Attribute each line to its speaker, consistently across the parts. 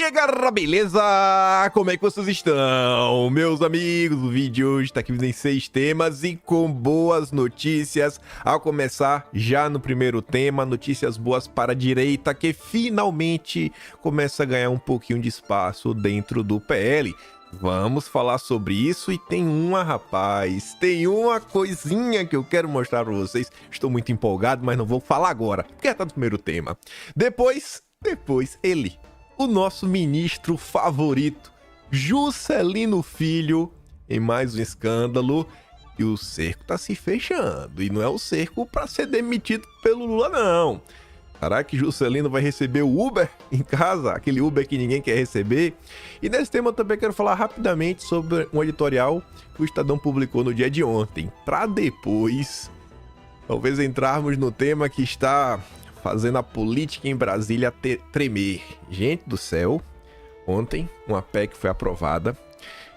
Speaker 1: dia, galera, beleza? Como é que vocês estão? Meus amigos, o vídeo hoje tá aqui em 6 temas e com boas notícias. Ao começar, já no primeiro tema, notícias boas para a direita, que finalmente começa a ganhar um pouquinho de espaço dentro do PL. Vamos falar sobre isso e tem uma coisinha que eu quero mostrar para vocês. Estou muito empolgado, mas não vou falar agora, porque já tá no primeiro tema. Depois ele, o nosso ministro favorito, Juscelino Filho, em mais um escândalo. E o cerco tá se fechando. E não é o cerco para ser demitido pelo Lula, não. Será que Juscelino vai receber o Uber em casa? Aquele Uber que ninguém quer receber? E nesse tema eu também quero falar rapidamente sobre um editorial que o Estadão publicou no dia de ontem. Para depois, talvez entrarmos no tema que está fazendo a política em Brasília tremer. Gente do céu, ontem uma PEC foi aprovada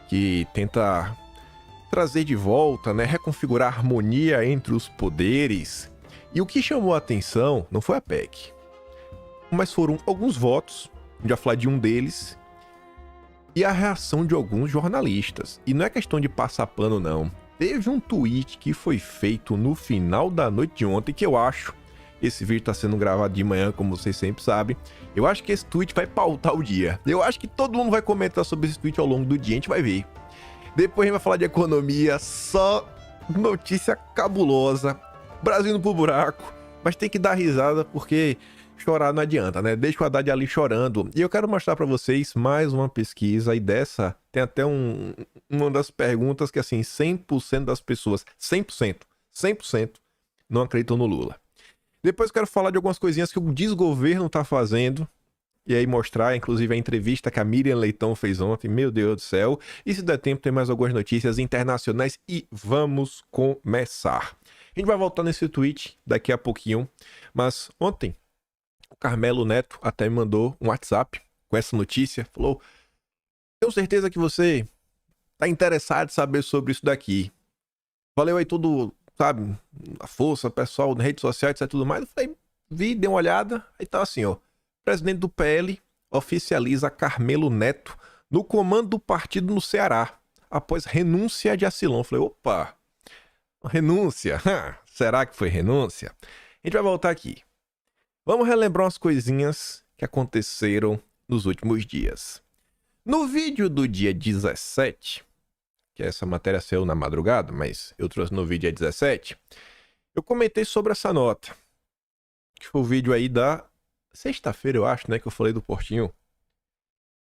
Speaker 1: que tenta trazer de volta, reconfigurar a harmonia entre os poderes. E o que chamou a atenção não foi a PEC, mas foram alguns votos, já falar de um deles, e a reação de alguns jornalistas. E não é questão de passar pano, não. Teve um tweet que foi feito no final da noite de ontem, que eu acho, esse vídeo está sendo gravado de manhã, como vocês sempre sabem, eu acho que esse tweet vai pautar o dia. Eu acho que todo mundo vai comentar sobre esse tweet ao longo do dia, a gente vai ver. Depois a gente vai falar de economia, só notícia cabulosa. Brasil indo pro buraco, mas tem que dar risada porque chorar não adianta, né? Deixa o Haddad ali chorando. E eu quero mostrar pra vocês mais uma pesquisa, e dessa tem até uma das perguntas que, assim, 100% das pessoas, 100% não acreditam no Lula. Depois eu quero falar de algumas coisinhas que o desgoverno tá fazendo, e aí mostrar, inclusive, a entrevista que a Miriam Leitão fez ontem. Meu Deus do céu. E se der tempo, tem mais algumas notícias internacionais e vamos começar. A gente vai voltar nesse tweet daqui a pouquinho, mas ontem o Carmelo Neto até me mandou um WhatsApp com essa notícia, falou: tenho certeza que você tá interessado em saber sobre isso daqui. Valeu aí tudo, sabe, a força, pessoal, na rede social, etc, tudo mais. Eu falei, dei uma olhada, aí tá assim, ó: presidente do PL oficializa Carmelo Neto no comando do partido no Ceará, após renúncia de Acilon. Eu falei, opa, renúncia? Será que foi renúncia? A gente vai voltar aqui. Vamos relembrar umas coisinhas que aconteceram nos últimos dias. No vídeo do dia 17, que essa matéria saiu na madrugada, mas eu trouxe no vídeo dia 17, eu comentei sobre essa nota, que foi o vídeo aí da sexta-feira, eu acho, que eu falei do Portinho.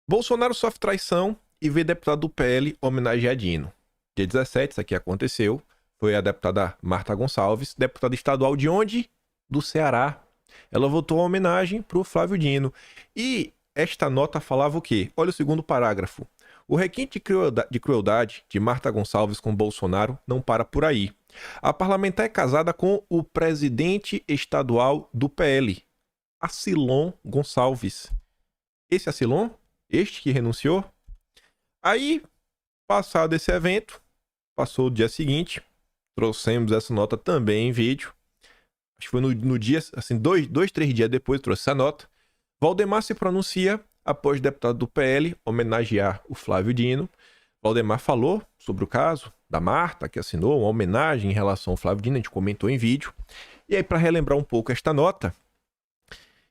Speaker 1: Bolsonaro sofre traição e vê deputado do PL homenagear Dino. Dia 17, isso aqui aconteceu. Foi a deputada Marta Gonçalves, deputada estadual de onde? Do Ceará. Ela votou a homenagem para o Flávio Dino. E esta nota falava o quê? Olha o segundo parágrafo. O requinte de crueldade de Marta Gonçalves com Bolsonaro não para por aí. A parlamentar é casada com o presidente estadual do PL, Acilon Gonçalves. Esse Acilon? Este que renunciou? Aí, passado esse evento, passou o dia seguinte, trouxemos essa nota também em vídeo. Acho que foi no dia, assim, 3 dias depois, trouxe essa nota. Valdemar se pronuncia após o deputado do PL homenagear o Flávio Dino. Valdemar falou sobre o caso da Marta, que assinou uma homenagem em relação ao Flávio Dino, a gente comentou em vídeo. E aí, para relembrar um pouco esta nota,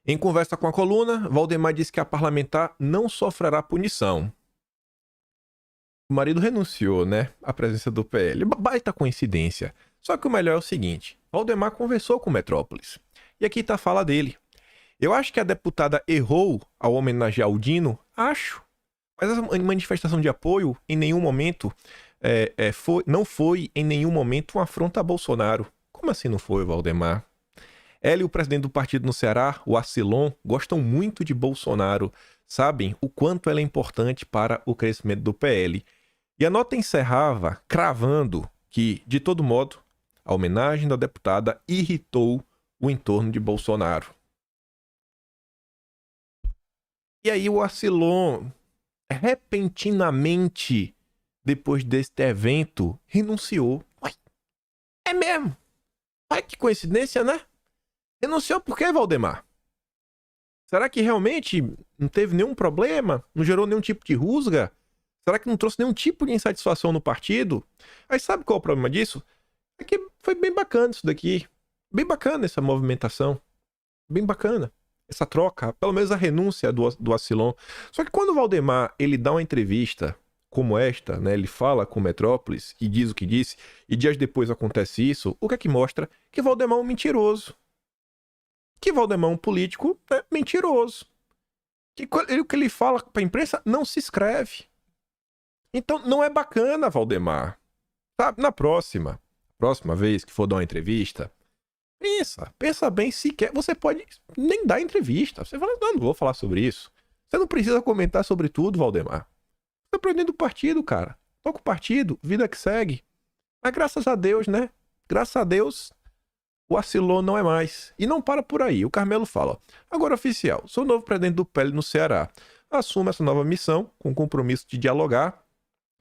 Speaker 1: em conversa com a coluna, Valdemar disse que a parlamentar não sofrerá punição. O marido renunciou, à presença do PL. Baita coincidência. Só que o melhor é o seguinte: Valdemar conversou com Metrópolis. E aqui está a fala dele. Eu acho que a deputada errou ao homenagear o Dino. Acho. Mas essa manifestação de apoio em nenhum momento não foi em nenhum momento uma afronta a Bolsonaro. Como assim não foi, Valdemar? Ela e o presidente do partido no Ceará, o Acilon, gostam muito de Bolsonaro. Sabem o quanto ela é importante para o crescimento do PL. E a nota encerrava cravando que, de todo modo, a homenagem da deputada irritou o entorno de Bolsonaro. E aí o Acilon, repentinamente, depois deste evento, renunciou. Ué, é mesmo? Ai, que coincidência, né? Renunciou por quê, Valdemar? Será que realmente não teve nenhum problema? Não gerou nenhum tipo de rusga? Será que não trouxe nenhum tipo de insatisfação no partido? Aí sabe qual é o problema disso? É que foi bem bacana isso daqui. Bem bacana essa movimentação. Bem bacana. Essa troca, pelo menos a renúncia do Acilon. Só que quando o Valdemar ele dá uma entrevista como esta, né, ele fala com Metrópolis e diz o que disse, e dias depois acontece isso, o que é que mostra? Que Valdemar é um mentiroso. Que Valdemar é um político mentiroso. Que o que ele fala para a imprensa não se escreve. Então não é bacana, Valdemar. Sabe, na próxima vez que for dar uma entrevista, pensa bem se quer. Você pode nem dar entrevista. Você fala, não vou falar sobre isso. Você não precisa comentar sobre tudo, Valdemar. Você tá aprendendo do partido, cara. Toca o partido, vida que segue. Mas graças a Deus, né? Graças a Deus, o Acilon não é mais. E não para por aí. O Carmelo fala, ó, agora oficial, sou o novo presidente do PL no Ceará. Assumo essa nova missão com o compromisso de dialogar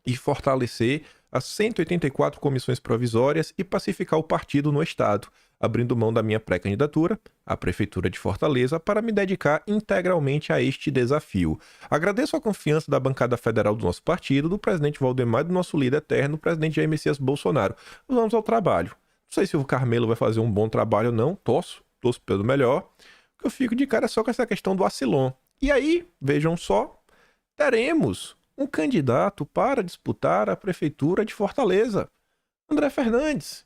Speaker 1: e fortalecer as 184 comissões provisórias e pacificar o partido no estado, abrindo mão da minha pré-candidatura à Prefeitura de Fortaleza para me dedicar integralmente a este desafio. Agradeço a confiança da bancada federal do nosso partido, do presidente Valdemar e do nosso líder eterno, o presidente Jair Messias Bolsonaro. Vamos ao trabalho. Não sei se o Carmelo vai fazer um bom trabalho ou não, torço pelo melhor. O que eu fico de cara é só com essa questão do Acilon. E aí, vejam só, teremos um candidato para disputar a Prefeitura de Fortaleza, André Fernandes.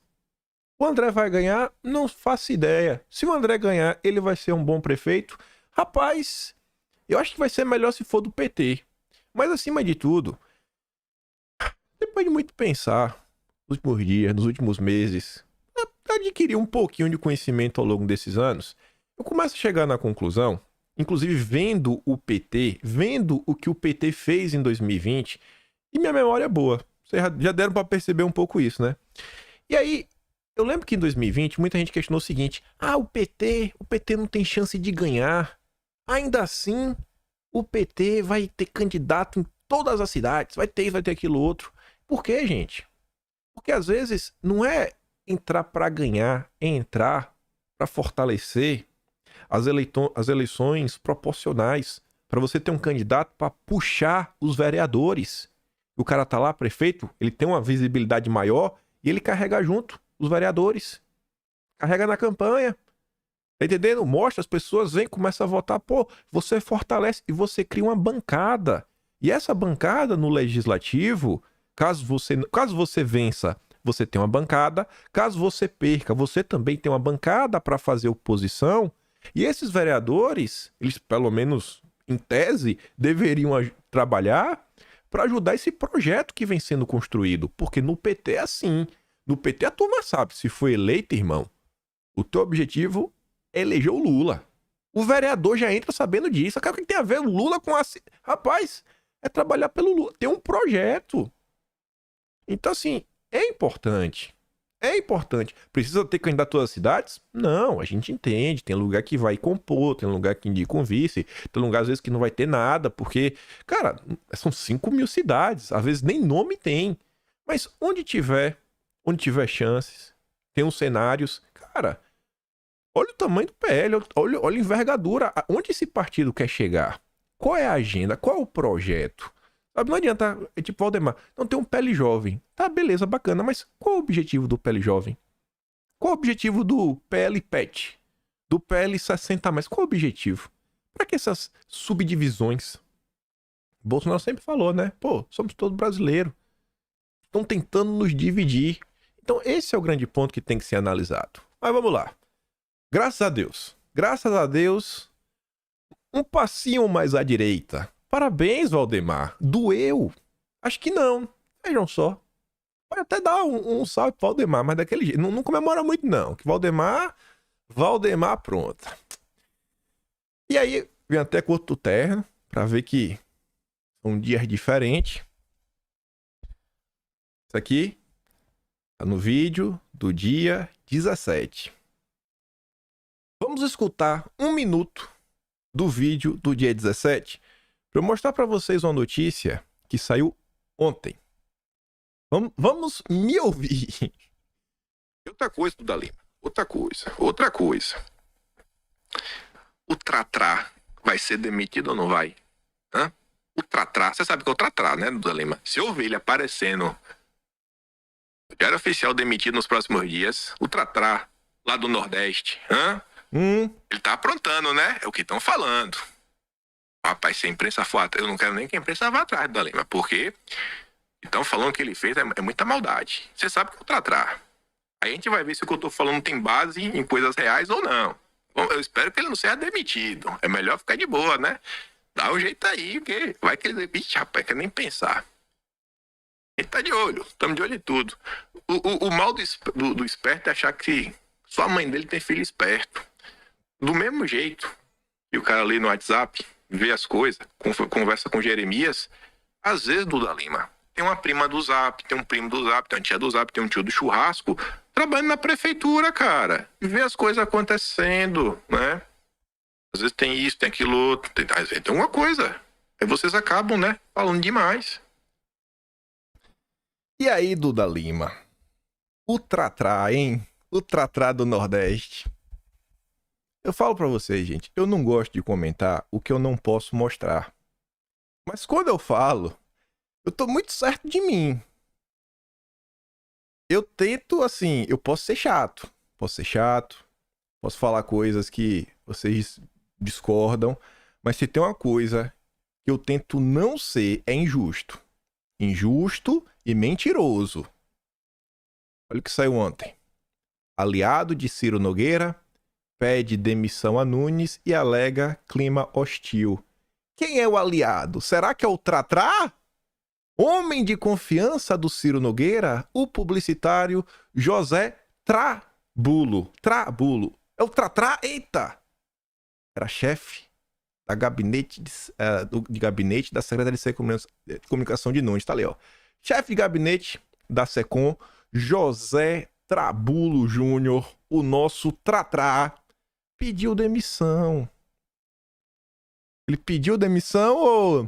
Speaker 1: O André vai ganhar? Não faço ideia. Se o André ganhar, ele vai ser um bom prefeito? Rapaz, eu acho que vai ser melhor se for do PT. Mas acima de tudo, depois de muito pensar nos últimos dias, nos últimos meses, adquirir um pouquinho de conhecimento ao longo desses anos, eu começo a chegar na conclusão, inclusive vendo o PT, vendo o que o PT fez em 2020, e minha memória é boa. Vocês já deram para perceber um pouco isso, né? E aí, eu lembro que em 2020 muita gente questionou o seguinte: o PT não tem chance de ganhar. Ainda assim, o PT vai ter candidato em todas as cidades, vai ter aquilo outro. Por quê, gente? Porque às vezes não é entrar para ganhar, é entrar para fortalecer as eleições proporcionais, para você ter um candidato para puxar os vereadores. O cara tá lá, prefeito, ele tem uma visibilidade maior e ele carrega junto os vereadores. Carrega na campanha. Tá entendendo? Mostra, as pessoas vêm, começam a votar. Pô, você fortalece e você cria uma bancada. E essa bancada no legislativo, caso você vença, você tem uma bancada. Caso você perca, você também tem uma bancada para fazer oposição. E esses vereadores, eles pelo menos em tese, deveriam trabalhar para ajudar esse projeto que vem sendo construído. Porque no PT é assim. No PT a turma sabe, se foi eleito, irmão, o teu objetivo é eleger o Lula. O vereador já entra sabendo disso. O que tem a ver o Lula com a... Rapaz, é trabalhar pelo Lula. Tem um projeto. Então, assim, é importante. É importante. Precisa ter candidato a todas as cidades? Não, a gente entende. Tem lugar que vai compor, tem lugar que indica um vice, tem lugar às vezes que não vai ter nada, porque, cara, são 5 mil cidades. Às vezes nem nome tem. Mas onde tiver chances, tem uns cenários, cara, olha o tamanho do PL, olha a envergadura, onde esse partido quer chegar, qual é a agenda, qual é o projeto, sabe? Não adianta, é tipo Valdemar, não tem um PL jovem, tá, beleza, bacana, mas qual é o objetivo do PL jovem? Qual é o objetivo do PL PET? Do PL 60 mais? Qual é o objetivo? Pra que essas subdivisões? Bolsonaro sempre falou, né? Pô, somos todos brasileiros. Estão tentando nos dividir. Então esse é o grande ponto que tem que ser analisado. Mas vamos lá. Graças a Deus, um passinho mais à direita. Parabéns, Valdemar. Doeu? Acho que não. Vejam só. Pode até dar um salve pro Valdemar, mas daquele jeito. Não comemora muito, não. Que Valdemar, pronto. E aí, vem até com outro terno, pra ver que são dias diferentes. Isso aqui tá no vídeo do dia 17. Vamos escutar 1 minuto do vídeo do dia 17 para eu mostrar para vocês uma notícia que saiu ontem. Vamos me ouvir. Outra coisa, Duda Lima. Outra coisa. O Tratrá, vai ser demitido ou não vai? Hã? O Tratrá, você sabe que é o Tratrá, né, Duda Lima? Se eu ver ele aparecendo, diário oficial demitido nos próximos dias, o Tratrá, lá do Nordeste, ele tá aprontando, né? É o que estão falando. Rapaz, se a imprensa for atrás, eu não quero nem que a imprensa vá atrás, Duda Lima, porque estão falando que ele fez é muita maldade. Você sabe que é o Tratrá. Aí a gente vai ver se o que eu tô falando tem base em coisas reais ou não. Bom, eu espero que ele não seja demitido. É melhor ficar de boa, né? Dá um jeito aí, porque vai que ele... Ixi, rapaz, quer nem pensar. A gente tá de olho, estamos de olho em tudo. O mal do esperto é achar que só a mãe dele tem filho esperto. Do mesmo jeito que o cara ali no WhatsApp vê as coisas, conversa com Jeremias, às vezes, Duda Lima, tem uma prima do Zap, tem um primo do Zap, tem uma tia do Zap, tem um tio do churrasco, trabalhando na prefeitura, cara, e vê as coisas acontecendo, né? Às vezes tem isso, tem aquilo outro, às vezes tem alguma coisa. Aí vocês acabam, né, falando demais. E aí, Duda Lima? O Tratrá, hein? O Tratrá do Nordeste. Eu falo pra vocês, gente, eu não gosto de comentar o que eu não posso mostrar. Mas quando eu falo, eu tô muito certo de mim. Eu tento, assim, eu posso ser chato. Posso falar coisas que vocês discordam. Mas se tem uma coisa que eu tento não ser, é injusto. Injusto e mentiroso. Olha o que saiu ontem. Aliado de Ciro Nogueira pede demissão a Nunes e alega clima hostil. Quem é o aliado? Será que é o Tratrá? Homem de confiança do Ciro Nogueira, o publicitário José Trabulo. É o Tratrá? Eita! Era chefe da gabinete de gabinete da Secretaria de Comunicação de Nunes. Tá ali, ó. Chefe de gabinete da SECOM, José Trabulo Júnior, o nosso Tratrá, pediu demissão. Ele pediu demissão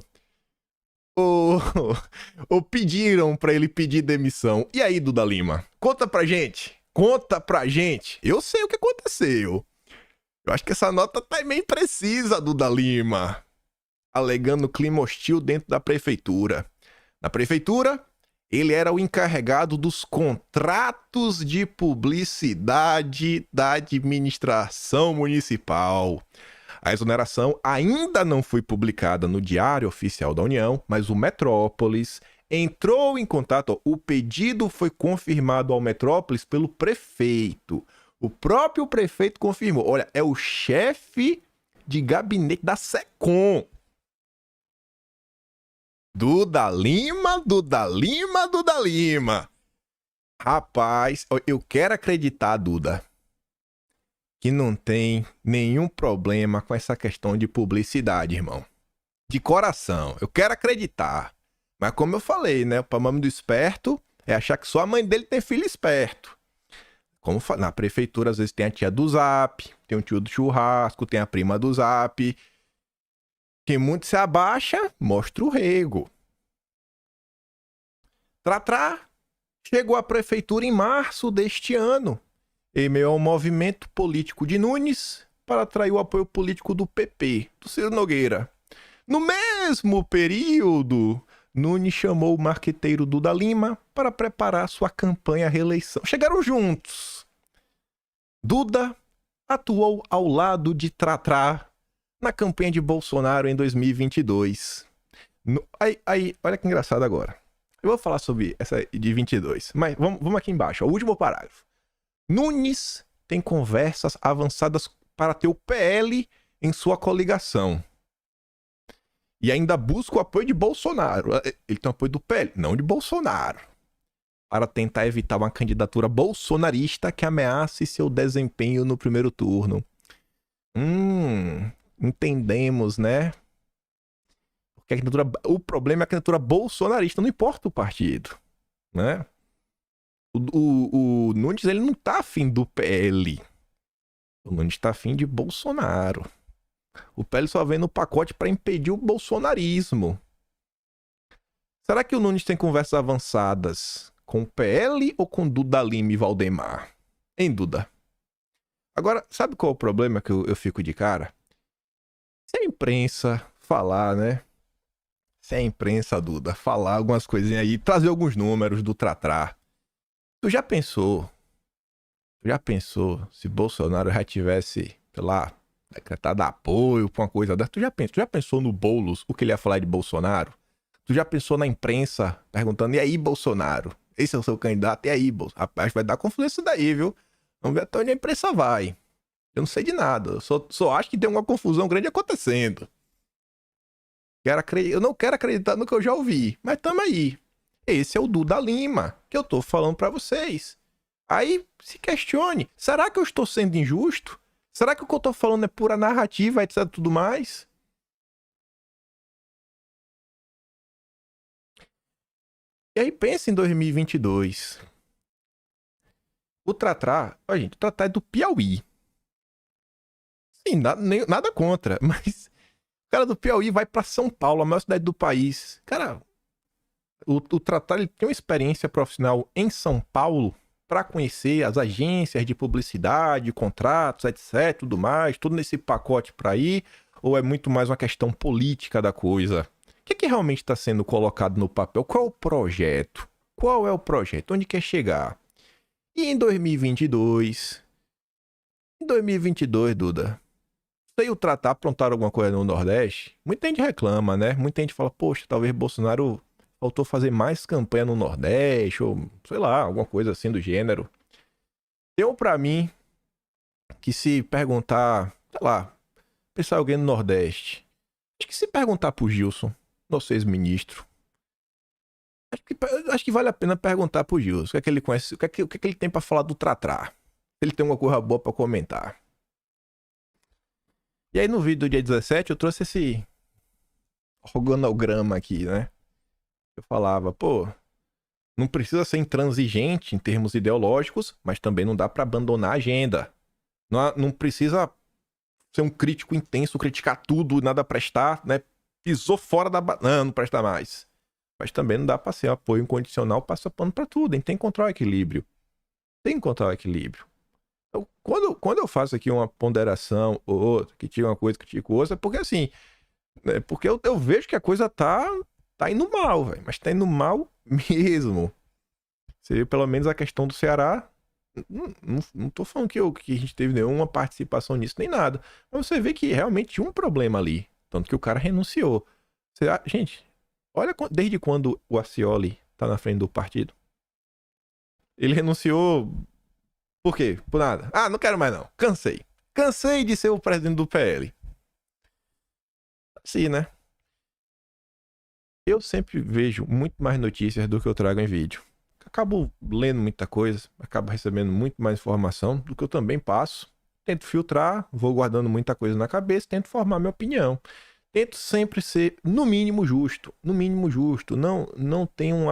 Speaker 1: ou pediram pra ele pedir demissão? E aí, Duda Lima? Conta pra gente. Eu sei o que aconteceu. Eu acho que essa nota tá meio imprecisa, Duda Lima. Alegando clima hostil dentro da prefeitura. Na prefeitura, ele era o encarregado dos contratos de publicidade da administração municipal. A exoneração ainda não foi publicada no Diário Oficial da União, mas o Metrópolis entrou em contato. O pedido foi confirmado ao Metrópolis pelo prefeito. O próprio prefeito confirmou. Olha, é o chefe de gabinete da SECOM. Duda Lima. Rapaz, eu quero acreditar, Duda, que não tem nenhum problema com essa questão de publicidade, irmão. De coração, eu quero acreditar. Mas como eu falei, né, o problema do esperto é achar que só a mãe dele tem filho esperto. Como na prefeitura, às vezes tem a tia do Zap, tem o tio do churrasco, tem a prima do Zap. Quem muito se abaixa, mostra o rego. Tratrá chegou à prefeitura em março deste ano, em meio ao movimento político de Nunes, para atrair o apoio político do PP, do Ciro Nogueira. No mesmo período, Nunes chamou o marqueteiro Duda Lima para preparar sua campanha à reeleição. Chegaram juntos. Duda atuou ao lado de Tratrá na campanha de Bolsonaro em 2022. Olha que engraçado agora. Eu vou falar sobre essa de 22, mas vamos aqui embaixo, ó, o último parágrafo. Nunes tem conversas avançadas para ter o PL em sua coligação. E ainda busca o apoio de Bolsonaro. Ele tem o apoio do PL, não de Bolsonaro. Para tentar evitar uma candidatura bolsonarista que ameace seu desempenho no primeiro turno. Entendemos, né? Porque o problema é a candidatura bolsonarista, não importa o partido, né? O Nunes, ele não tá afim do PL. O Nunes tá afim de Bolsonaro. O PL só vem no pacote para impedir o bolsonarismo. Será que o Nunes tem conversas avançadas com o PL ou com Duda Lima e Valdemar? Hein, Duda? Agora, sabe qual é o problema que eu fico de cara? Se a imprensa falar, né? Se a imprensa, Duda, falar algumas coisinhas aí, trazer alguns números do Tratrá. Tu já pensou? Tu já pensou se Bolsonaro já tivesse, sei lá, decretado apoio pra uma coisa dessa? Tu já pensou no Boulos, o que ele ia falar de Bolsonaro? Tu já pensou na imprensa perguntando, e aí, Bolsonaro? Esse é o seu candidato? E aí, Bolsonaro? Rapaz, vai dar confusão isso daí, viu? Vamos ver até onde a imprensa vai. Eu não sei de nada. Eu só acho que tem uma confusão grande acontecendo. Eu não quero acreditar no que eu já ouvi, mas tamo aí. Esse é o Duda Lima, que eu tô falando pra vocês. Aí se questione, será que eu estou sendo injusto? Será que o que eu tô falando é pura narrativa, etc tudo mais? E aí pensa em 2022. O Tratrá, ó gente, o Tratrá é do Piauí. Sim, nada contra, mas o cara do Piauí vai pra São Paulo, a maior cidade do país. Cara, o Tratrá ele tem uma experiência profissional em São Paulo para conhecer as agências de publicidade, contratos, etc, tudo mais, tudo nesse pacote para ir, ou é muito mais uma questão política da coisa? O que realmente está sendo colocado no papel? Qual é o projeto? Qual é o projeto? Onde quer chegar? E em 2022? Em 2022, Duda, se o Tratar aprontar alguma coisa no Nordeste, muita gente reclama, né? Muita gente fala, poxa, talvez Bolsonaro faltou fazer mais campanha no Nordeste, ou sei lá, alguma coisa assim do gênero. Deu pra mim que se perguntar, sei lá, pensar alguém no Nordeste, acho que se perguntar pro Gilson, nosso ex-ministro, acho que vale a pena perguntar pro Gilson, o que é que ele conhece, o que é que ele tem pra falar do Tratrá. Se ele tem alguma coisa boa pra comentar. E aí no vídeo do dia 17 eu trouxe esse organograma aqui, né? Eu falava, pô, não precisa ser intransigente em termos ideológicos, mas também não dá para abandonar a agenda. Não precisa ser um crítico intenso, criticar tudo, nada prestar, né? Pisou fora da banana, não presta mais. Mas também não dá para ser apoio incondicional, passa pano para tudo. A gente tem que encontrar o equilíbrio. Tem que encontrar o equilíbrio. Então, quando eu faço aqui uma ponderação ou outra, que tira uma coisa, que tira outra, é porque assim, né? Porque eu vejo que a coisa tá indo mal, velho. Mas tá indo mal mesmo. Você, pelo menos a questão do Ceará, não tô falando que a gente teve nenhuma participação nisso, nem nada. Mas você vê que realmente tinha um problema ali. Tanto que o cara renunciou. Gente, olha desde quando o Ascioli tá na frente do partido. Ele renunciou por quê? Por nada. Ah, não quero mais não. Cansei. Cansei de ser o presidente do PL. Assim, né? Eu sempre vejo muito mais notícias do que eu trago em vídeo. Acabo lendo muita coisa, acabo recebendo muito mais informação do que eu também passo. Tento filtrar, vou guardando muita coisa na cabeça, tento formar minha opinião. Tento sempre ser, no mínimo, justo. No mínimo, justo. Não tenho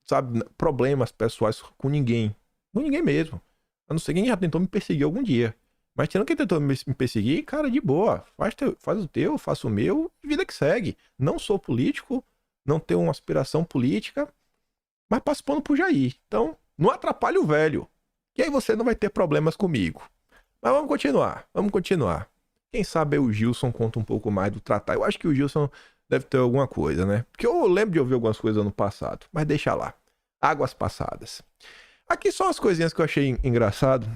Speaker 1: sabe, problemas pessoais com ninguém. Com ninguém mesmo. A não ser quem já tentou me perseguir algum dia. Mas tirando quem tentou me perseguir, cara, de boa. Faz o teu, faço o meu, vida que segue. Não sou político, não tenho uma aspiração política, mas passo pano pro Jair. Então, não atrapalhe o velho. E aí você não vai ter problemas comigo. Mas vamos continuar, vamos continuar. Quem sabe o Gilson conta um pouco mais do tratar. Eu acho que o Gilson deve ter alguma coisa, né? Porque eu lembro de ouvir algumas coisas no passado. Mas deixa lá. Águas passadas. Aqui são as coisinhas que eu achei engraçado.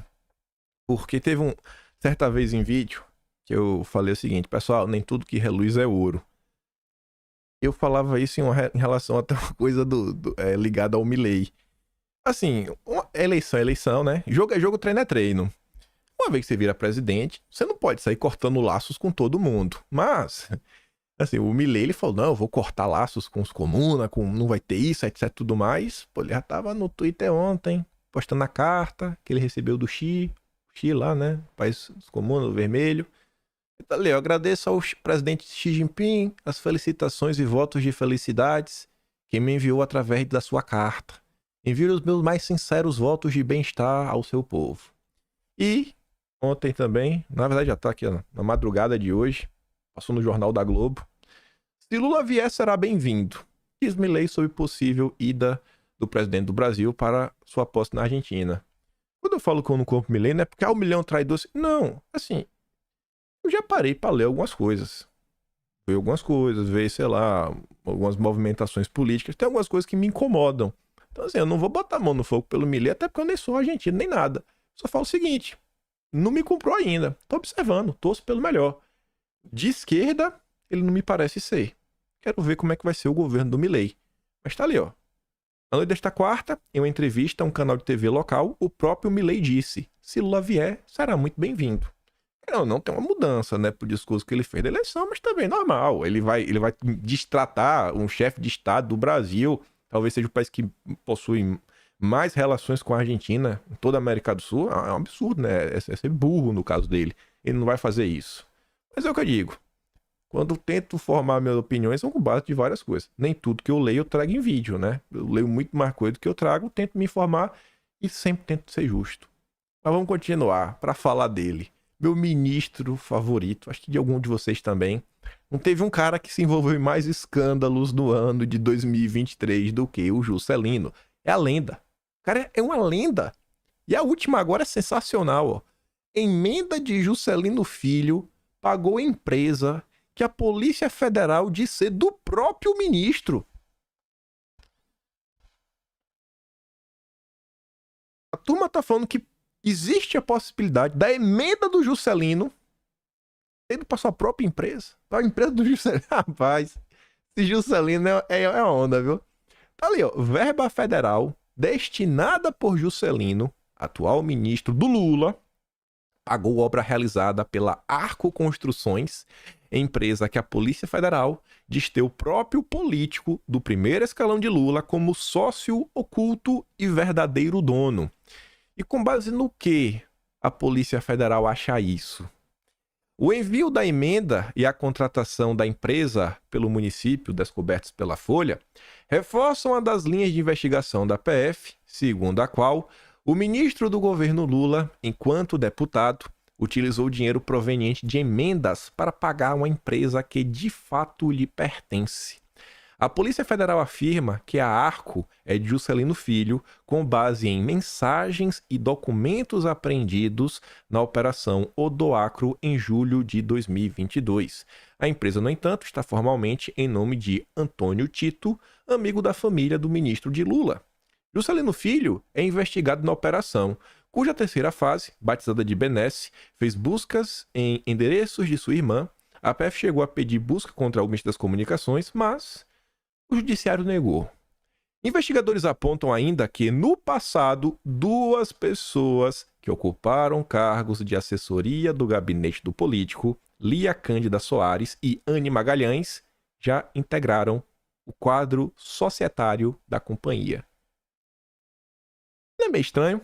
Speaker 1: Porque teve certa vez em vídeo que eu falei o seguinte, pessoal, nem tudo que reluz é ouro. Eu falava isso em relação até uma coisa ligada ao Milley. Assim, eleição é eleição, né? Jogo é jogo, treino é treino. Uma vez que você vira presidente, você não pode sair cortando laços com todo mundo. Mas, assim, o Milley, ele falou, não, eu vou cortar laços com os comunas, não vai ter isso, etc, tudo mais. Pô, ele já tava no Twitter ontem, postando a carta que ele recebeu do Xi lá, né? País dos comunas, o vermelho. Eu agradeço ao presidente Xi Jinping as felicitações e votos de felicidades que me enviou através da sua carta. Envio os meus mais sinceros votos de bem-estar ao seu povo. E ontem também, na verdade já tá aqui na madrugada de hoje, passou no Jornal da Globo. Se Lula vier, será bem-vindo. Diz Milei sobre possível ida do presidente do Brasil para sua posse na Argentina. Quando eu falo que eu não compro Milei, não é porque o Milei é um traidor. Não, assim, eu já parei para ler algumas coisas. Ver, sei lá, algumas movimentações políticas. Tem algumas coisas que me incomodam. Então, assim, eu não vou botar a mão no fogo pelo Milei, até porque eu nem sou argentino, nem nada. Só falo o seguinte, não me comprou ainda. Tô observando, torço pelo melhor. De esquerda, ele não me parece ser. Quero ver como é que vai ser o governo do Milei. Mas tá ali, ó. Na noite desta quarta, em uma entrevista a um canal de TV local, o próprio Milei disse: se Lula vier, será muito bem-vindo. Não tem uma mudança, né, pro discurso que ele fez da eleição, mas também normal. Ele vai destratar um chefe de Estado do Brasil, talvez seja o país que possui mais relações com a Argentina em toda a América do Sul. É um absurdo, né? É ser burro no caso dele. Ele não vai fazer isso. Mas é o que eu digo. Quando eu tento formar minhas opiniões, são com base de várias coisas. Nem tudo que eu leio eu trago em vídeo, né? Eu leio muito mais coisa do que eu trago, tento me informar e sempre tento ser justo. Mas vamos continuar para falar dele. Meu ministro favorito, acho que de algum de vocês também. Não teve um cara que se envolveu em mais escândalos no ano de 2023 do que o Juscelino. É a lenda. O cara é uma lenda. E a última agora é sensacional, ó. Emenda de Juscelino Filho pagou a empresa que a Polícia Federal disse ser do próprio ministro. A turma tá falando que existe a possibilidade da emenda do Juscelino indo para sua própria empresa. Para a empresa do Juscelino. Rapaz, esse Juscelino é onda, viu? Tá ali, ó. Verba federal destinada por Juscelino, atual ministro do Lula, pagou obra realizada pela Arco Construções, empresa que a Polícia Federal diz ter o próprio político do primeiro escalão de Lula como sócio oculto e verdadeiro dono. E com base no que a Polícia Federal acha isso? O envio da emenda e a contratação da empresa pelo município, descobertos pela Folha, reforçam uma das linhas de investigação da PF, segundo a qual o ministro do governo Lula, enquanto deputado, utilizou dinheiro proveniente de emendas para pagar uma empresa que de fato lhe pertence. A Polícia Federal afirma que a Arco é de Juscelino Filho, com base em mensagens e documentos apreendidos na Operação Odoacro em julho de 2022. A empresa, no entanto, está formalmente em nome de Antônio Tito, amigo da família do ministro de Lula. Juscelino Filho é investigado na operação, cuja terceira fase, batizada de Benesse, fez buscas em endereços de sua irmã. A PF chegou a pedir busca contra o ministro das Comunicações, mas o judiciário negou. Investigadores apontam ainda que, no passado, duas pessoas que ocuparam cargos de assessoria do gabinete do político, Lia Cândida Soares e Anne Magalhães, já integraram o quadro societário da companhia. Não é meio estranho?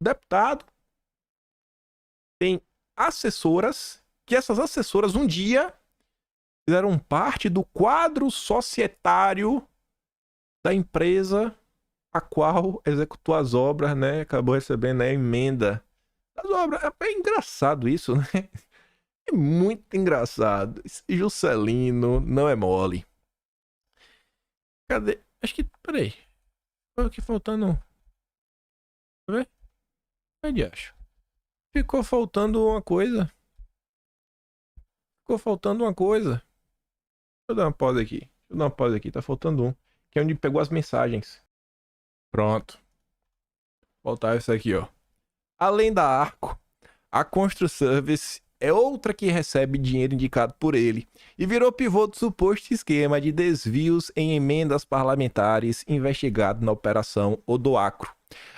Speaker 1: O deputado tem assessoras, que essas assessoras um dia fizeram parte do quadro societário da empresa a qual executou as obras, né? Acabou recebendo a emenda das obras. É engraçado isso, né? É muito engraçado. Esse Juscelino não é mole. Cadê? Acho que... Peraí. Ficou aqui faltando... Deixa eu ver. Onde acho? Ficou faltando uma coisa. Deixa eu dar uma pausa aqui. Tá faltando um. Que é onde pegou as mensagens. Pronto. Voltar isso aqui, ó. Além da Arco, a ConstruService é outra que recebe dinheiro indicado por ele e virou pivô do suposto esquema de desvios em emendas parlamentares investigado na Operação Odoacro.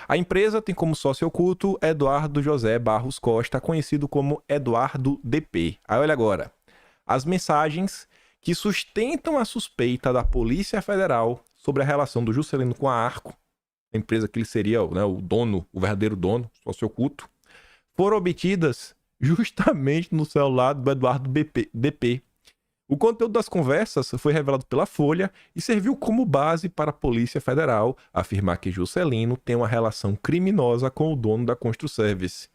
Speaker 1: A empresa tem como sócio oculto Eduardo José Barros Costa, conhecido como Eduardo DP. Aí olha agora. As mensagens que sustentam a suspeita da Polícia Federal sobre a relação do Juscelino com a Arco, a empresa que ele seria, né, o dono, o verdadeiro dono, sócio oculto, foram obtidas justamente no celular do Eduardo DP. O conteúdo das conversas foi revelado pela Folha e serviu como base para a Polícia Federal afirmar que Juscelino tem uma relação criminosa com o dono da ConstruService.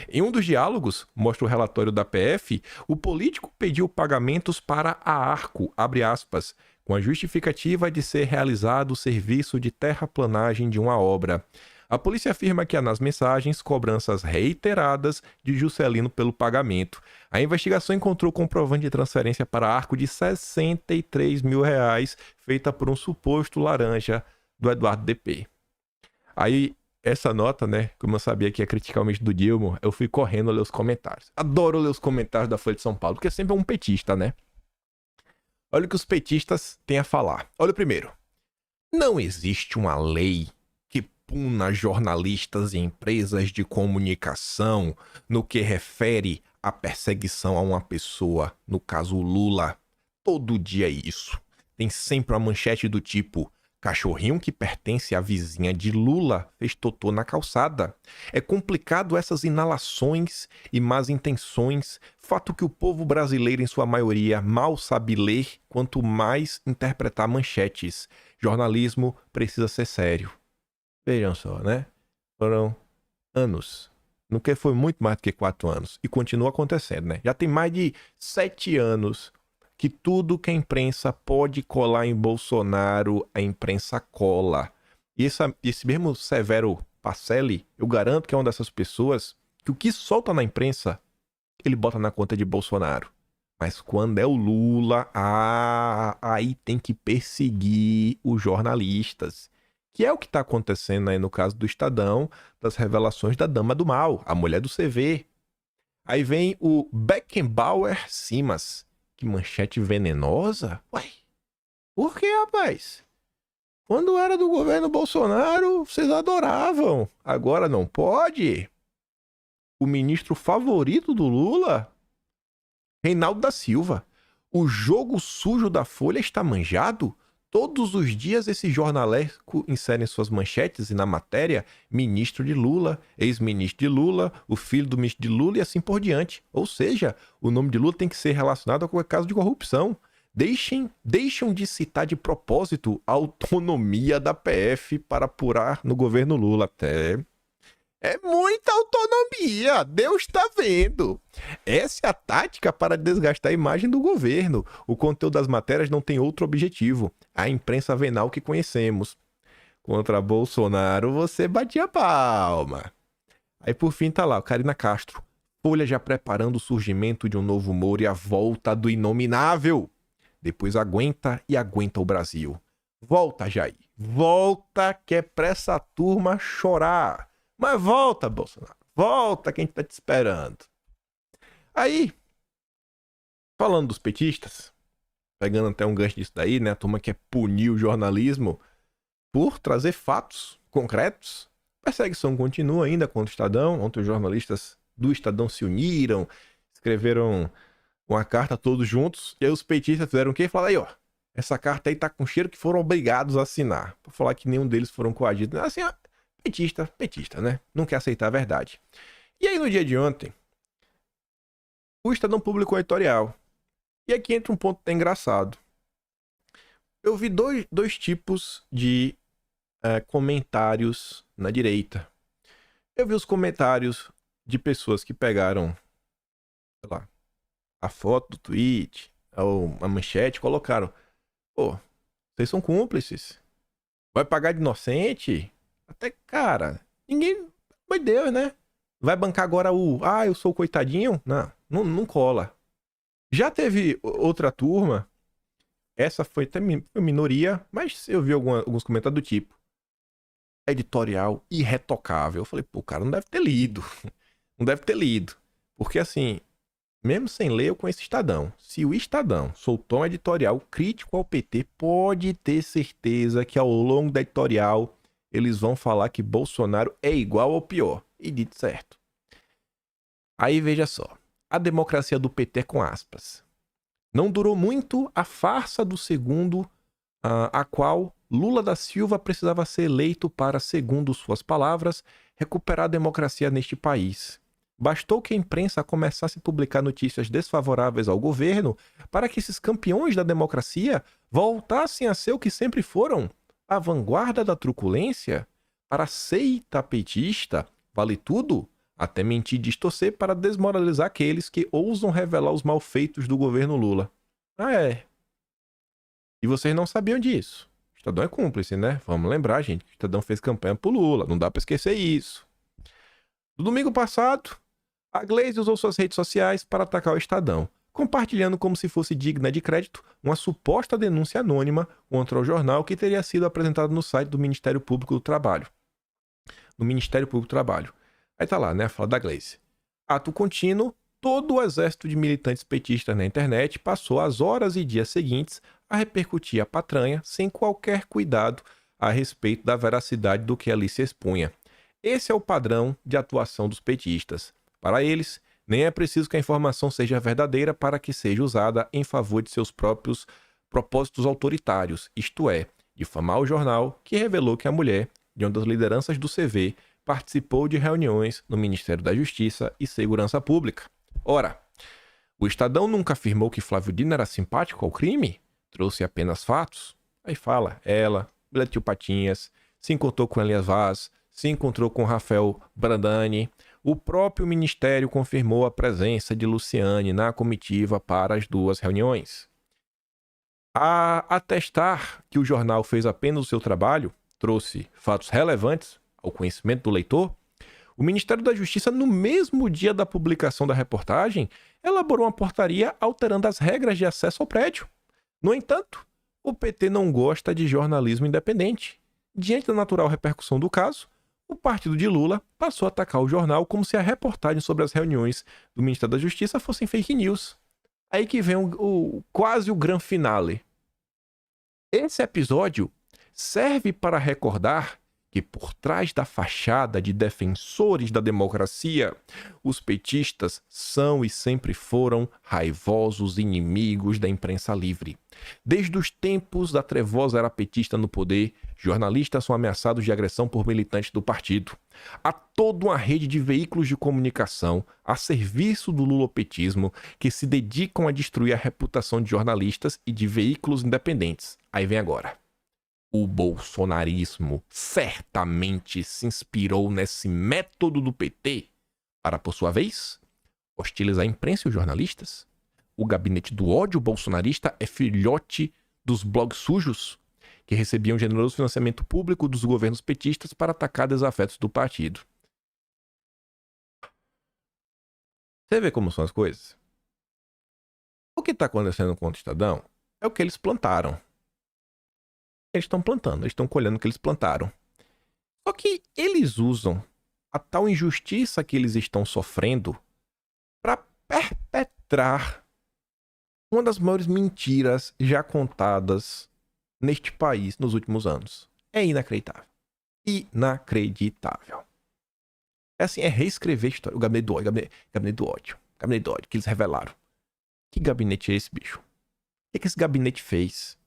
Speaker 1: Em um dos diálogos, mostra o relatório da PF, o político pediu pagamentos para a Arco, abre aspas, com a justificativa de ser realizado o serviço de terraplanagem de uma obra. A polícia afirma que há nas mensagens cobranças reiteradas de Juscelino pelo pagamento. A investigação encontrou comprovante de transferência para arco de R$63 mil feita por um suposto laranja do Eduardo DP. Aí, essa nota, né, como eu sabia que ia criticar o ministro do Dilma, eu fui correndo ler os comentários. Adoro ler os comentários da Folha de São Paulo, porque sempre é um petista, né? Olha o que os petistas têm a falar. Olha o primeiro. Não existe uma lei que puna jornalistas e empresas de comunicação no que refere à perseguição a uma pessoa, no caso o Lula. Todo dia é isso. Tem sempre uma manchete do tipo: cachorrinho que pertence à vizinha de Lula fez totô na calçada. É complicado essas inalações e más intenções, fato que o povo brasileiro em sua maioria mal sabe ler, quanto mais interpretar manchetes. Jornalismo precisa ser sério. Vejam só, né? Foram anos. No que foi muito mais do que 4 anos. E continua acontecendo, né? Já tem mais de 7 anos que tudo que a imprensa pode colar em Bolsonaro, a imprensa cola. E esse mesmo Severo Pacelli, eu garanto que é uma dessas pessoas que o que solta na imprensa, ele bota na conta de Bolsonaro. Mas quando é o Lula, aí tem que perseguir os jornalistas. Que é o que está acontecendo aí no caso do Estadão, das revelações da Dama do Mal, a mulher do CV. Aí vem o Beckenbauer Simas. Que manchete venenosa? Uai, por que, rapaz? Quando era do governo Bolsonaro, vocês adoravam. Agora não pode? O ministro favorito do Lula? Reinaldo da Silva. O jogo sujo da Folha está manjado? Todos os dias esse jornaleco insere em suas manchetes e na matéria ministro de Lula, ex-ministro de Lula, o filho do ministro de Lula e assim por diante. Ou seja, o nome de Lula tem que ser relacionado a qualquer caso de corrupção. Deixam de citar de propósito a autonomia da PF para apurar no governo Lula. Até é muita autonomia, Deus está vendo. Essa é a tática para desgastar a imagem do governo. O conteúdo das matérias não tem outro objetivo. A imprensa venal que conhecemos. Contra Bolsonaro, você batia palma. Aí por fim tá lá, Karina Castro. Folha já preparando o surgimento de um novo Moro e a volta do inominável. Depois aguenta e aguenta o Brasil. Volta, Jair. Volta que é pra essa turma chorar. Mas volta, Bolsonaro. Volta que a gente tá te esperando. Aí, falando dos petistas, pegando até um gancho disso daí, né? A turma quer punir o jornalismo por trazer fatos concretos. A perseguição continua ainda contra o Estadão. Ontem os jornalistas do Estadão se uniram, escreveram uma carta todos juntos. E aí os petistas fizeram o quê? Falaram aí, ó. Essa carta aí tá com cheiro que foram obrigados a assinar. Pra falar que nenhum deles foram coagidos. Assim, ó. Petista, né? Não quer aceitar a verdade. E aí, no dia de ontem, o Estadão publicou um editorial. E aqui entra um ponto até engraçado. Eu vi dois tipos de comentários na direita. Eu vi os comentários de pessoas que pegaram, sei lá, a foto do tweet, ou a manchete, colocaram: pô, vocês são cúmplices. Vai pagar de inocente? Até, cara, ninguém... Meu Deus, né? Vai bancar agora eu sou o coitadinho? Não cola. Já teve outra turma, essa foi até minoria, mas eu vi alguns comentários do tipo: editorial irretocável. Eu falei, pô, o cara não deve ter lido. Não deve ter lido. Porque assim, mesmo sem ler, eu conheço Estadão. Se o Estadão soltou um editorial crítico ao PT, pode ter certeza que ao longo da editorial eles vão falar que Bolsonaro é igual ou pior. E dito certo. Aí veja só. A democracia do PT com aspas. Não durou muito a farsa do segundo, a qual Lula da Silva precisava ser eleito para, segundo suas palavras, recuperar a democracia neste país. Bastou que a imprensa começasse a publicar notícias desfavoráveis ao governo para que esses campeões da democracia voltassem a ser o que sempre foram, a vanguarda da truculência. Para a seita petista, vale tudo, até mentir e distorcer para desmoralizar aqueles que ousam revelar os malfeitos do governo Lula. Ah, é. E vocês não sabiam disso. Estadão é cúmplice, né? Vamos lembrar, gente, que o Estadão fez campanha pro Lula, não dá pra esquecer isso. No domingo passado, a Glaze usou suas redes sociais para atacar o Estadão, compartilhando como se fosse digna de crédito uma suposta denúncia anônima contra o jornal que teria sido apresentado no site do Ministério Público do Trabalho. No Ministério Público do Trabalho. Aí tá lá, né, a fala da Glaze. Ato contínuo, todo o exército de militantes petistas na internet passou as horas e dias seguintes a repercutir a patranha sem qualquer cuidado a respeito da veracidade do que ali se expunha. Esse é o padrão de atuação dos petistas. Para eles, nem é preciso que a informação seja verdadeira para que seja usada em favor de seus próprios propósitos autoritários, isto é, difamar o jornal que revelou que a mulher, de uma das lideranças do CV, participou de reuniões no Ministério da Justiça e Segurança Pública. Ora, o Estadão nunca afirmou que Flávio Dino era simpático ao crime? Trouxe apenas fatos? Aí fala, ela, Letil Patinhas, se encontrou com Elias Vaz, se encontrou com Rafael Brandani. O próprio Ministério confirmou a presença de Luciane na comitiva para as duas reuniões. A atestar que o jornal fez apenas o seu trabalho, trouxe fatos relevantes ao conhecimento do leitor, o Ministério da Justiça, no mesmo dia da publicação da reportagem, elaborou uma portaria alterando as regras de acesso ao prédio. No entanto, o PT não gosta de jornalismo independente. Diante da natural repercussão do caso, o partido de Lula passou a atacar o jornal como se a reportagem sobre as reuniões do Ministério da Justiça fossem fake news. Aí que vem quase o grande finale. Esse episódio serve para recordar que por trás da fachada de defensores da democracia, os petistas são e sempre foram raivosos inimigos da imprensa livre. Desde os tempos da trevosa era petista no poder, jornalistas são ameaçados de agressão por militantes do partido. Há toda uma rede de veículos de comunicação a serviço do lulopetismo que se dedicam a destruir a reputação de jornalistas e de veículos independentes. Aí vem agora. O bolsonarismo certamente se inspirou nesse método do PT para, por sua vez, hostilizar a imprensa e os jornalistas. O gabinete do ódio bolsonarista é filhote dos blogs sujos, que recebiam generoso financiamento público dos governos petistas para atacar desafetos do partido. Você vê como são as coisas? O que está acontecendo com o Estadão é o que eles plantaram. Eles estão plantando, eles estão colhendo o que eles plantaram. Só que eles usam a tal injustiça que eles estão sofrendo para perpetrar uma das maiores mentiras já contadas neste país nos últimos anos. É inacreditável. Inacreditável. É assim, é reescrever a história. O gabinete do ódio, gabinete do ódio. Gabinete do ódio que eles revelaram. Que gabinete é esse, bicho? O que esse gabinete fez?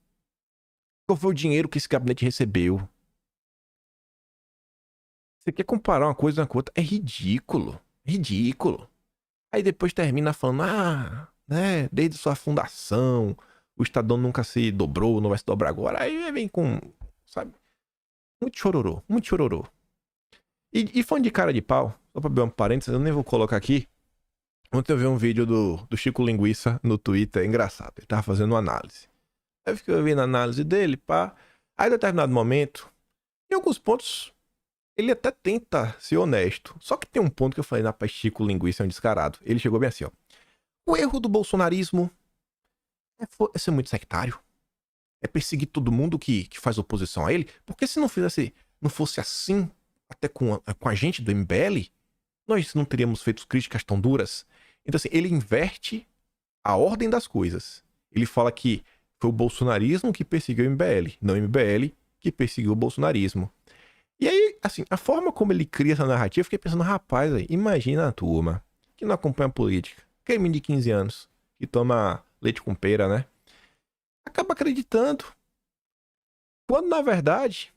Speaker 1: Qual foi o dinheiro que esse gabinete recebeu? Você quer comparar uma coisa com outra? É ridículo. Ridículo. Aí depois termina falando, né, desde sua fundação, o Estadão nunca se dobrou, não vai se dobrar agora. Aí vem com, sabe, muito chororô, muito chororô. E fã de cara de pau, só pra abrir um parênteses, eu nem vou colocar aqui. Ontem eu vi um vídeo do Chico Linguiça no Twitter, é engraçado, ele tava fazendo uma análise. Aí eu fiquei vendo a análise dele, pá. Aí, em determinado momento, em alguns pontos, ele até tenta ser honesto. Só que tem um ponto que eu falei, rapaz, Chico Linguiça é um descarado. Ele chegou bem assim, ó. O erro do bolsonarismo é ser muito sectário. É perseguir todo mundo que faz oposição a ele. Porque se não fosse assim, até com a gente do MBL, nós não teríamos feito críticas tão duras. Então, assim, ele inverte a ordem das coisas. Ele fala que foi o bolsonarismo que perseguiu o MBL, não o MBL que perseguiu o bolsonarismo. E aí, assim, a forma como ele cria essa narrativa, eu fiquei pensando, rapaz, aí, imagina a turma que não acompanha a política, aquele menino de 15 anos, que toma leite com pera, né? Acaba acreditando. Quando, na verdade,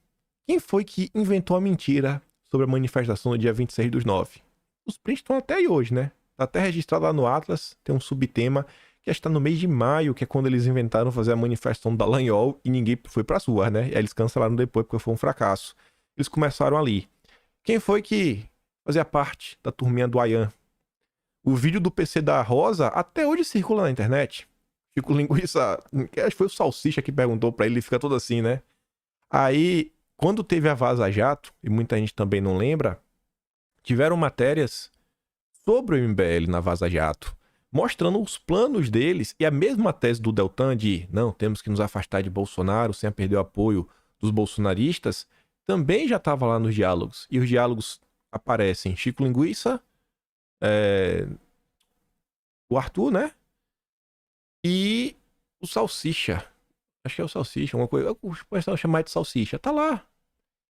Speaker 1: quem foi que inventou a mentira sobre a manifestação no dia 26/9? Os prints estão até aí hoje, né? Tá até registrado lá no Atlas, tem um subtema que está no mês de maio, que é quando eles inventaram fazer a manifestação da Dallagnol e ninguém foi pras ruas, né? E aí eles cancelaram depois porque foi um fracasso. Eles começaram ali. Quem foi que fazia parte da turminha do Ayan? O vídeo do PC da Rosa até hoje circula na internet. Chico Linguiça, acho que foi o Salsicha que perguntou pra ele, ele fica todo assim, né? Aí, quando teve a Vaza Jato, e muita gente também não lembra, tiveram matérias sobre o MBL na Vaza Jato, mostrando os planos deles e a mesma tese do Deltan de não, temos que nos afastar de Bolsonaro sem perder o apoio dos bolsonaristas, também já estava lá nos diálogos. E os diálogos aparecem Chico Linguiça, o Arthur, né? E o Salsicha. Acho que é o Salsicha, uma coisa. O pessoal chama de Salsicha. Tá lá.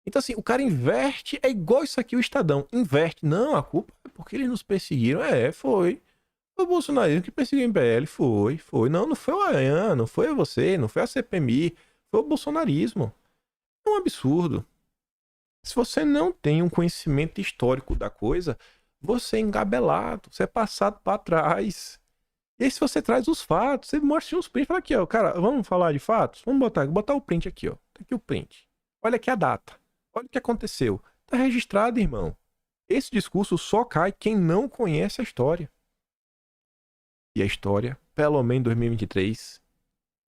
Speaker 1: Então, assim, o cara inverte. É igual isso aqui, o Estadão. Inverte. Não, a culpa é porque eles nos perseguiram. Foi. Foi o Bolsonaro que perseguiu o MBL. Foi. Não, não foi o Ayan, não foi você, não foi a CPMI. Foi o bolsonarismo. É um absurdo. Se você não tem um conhecimento histórico da coisa, você é engabelado, você é passado para trás. E aí, se você traz os fatos, você mostra os prints. Fala aqui, ó, cara, vamos falar de fatos? Vamos botar o print aqui, ó. Tá aqui o print. Olha aqui a data. Olha o que aconteceu. Tá registrado, irmão. Esse discurso só cai quem não conhece a história. E a história, pelo menos em 2023,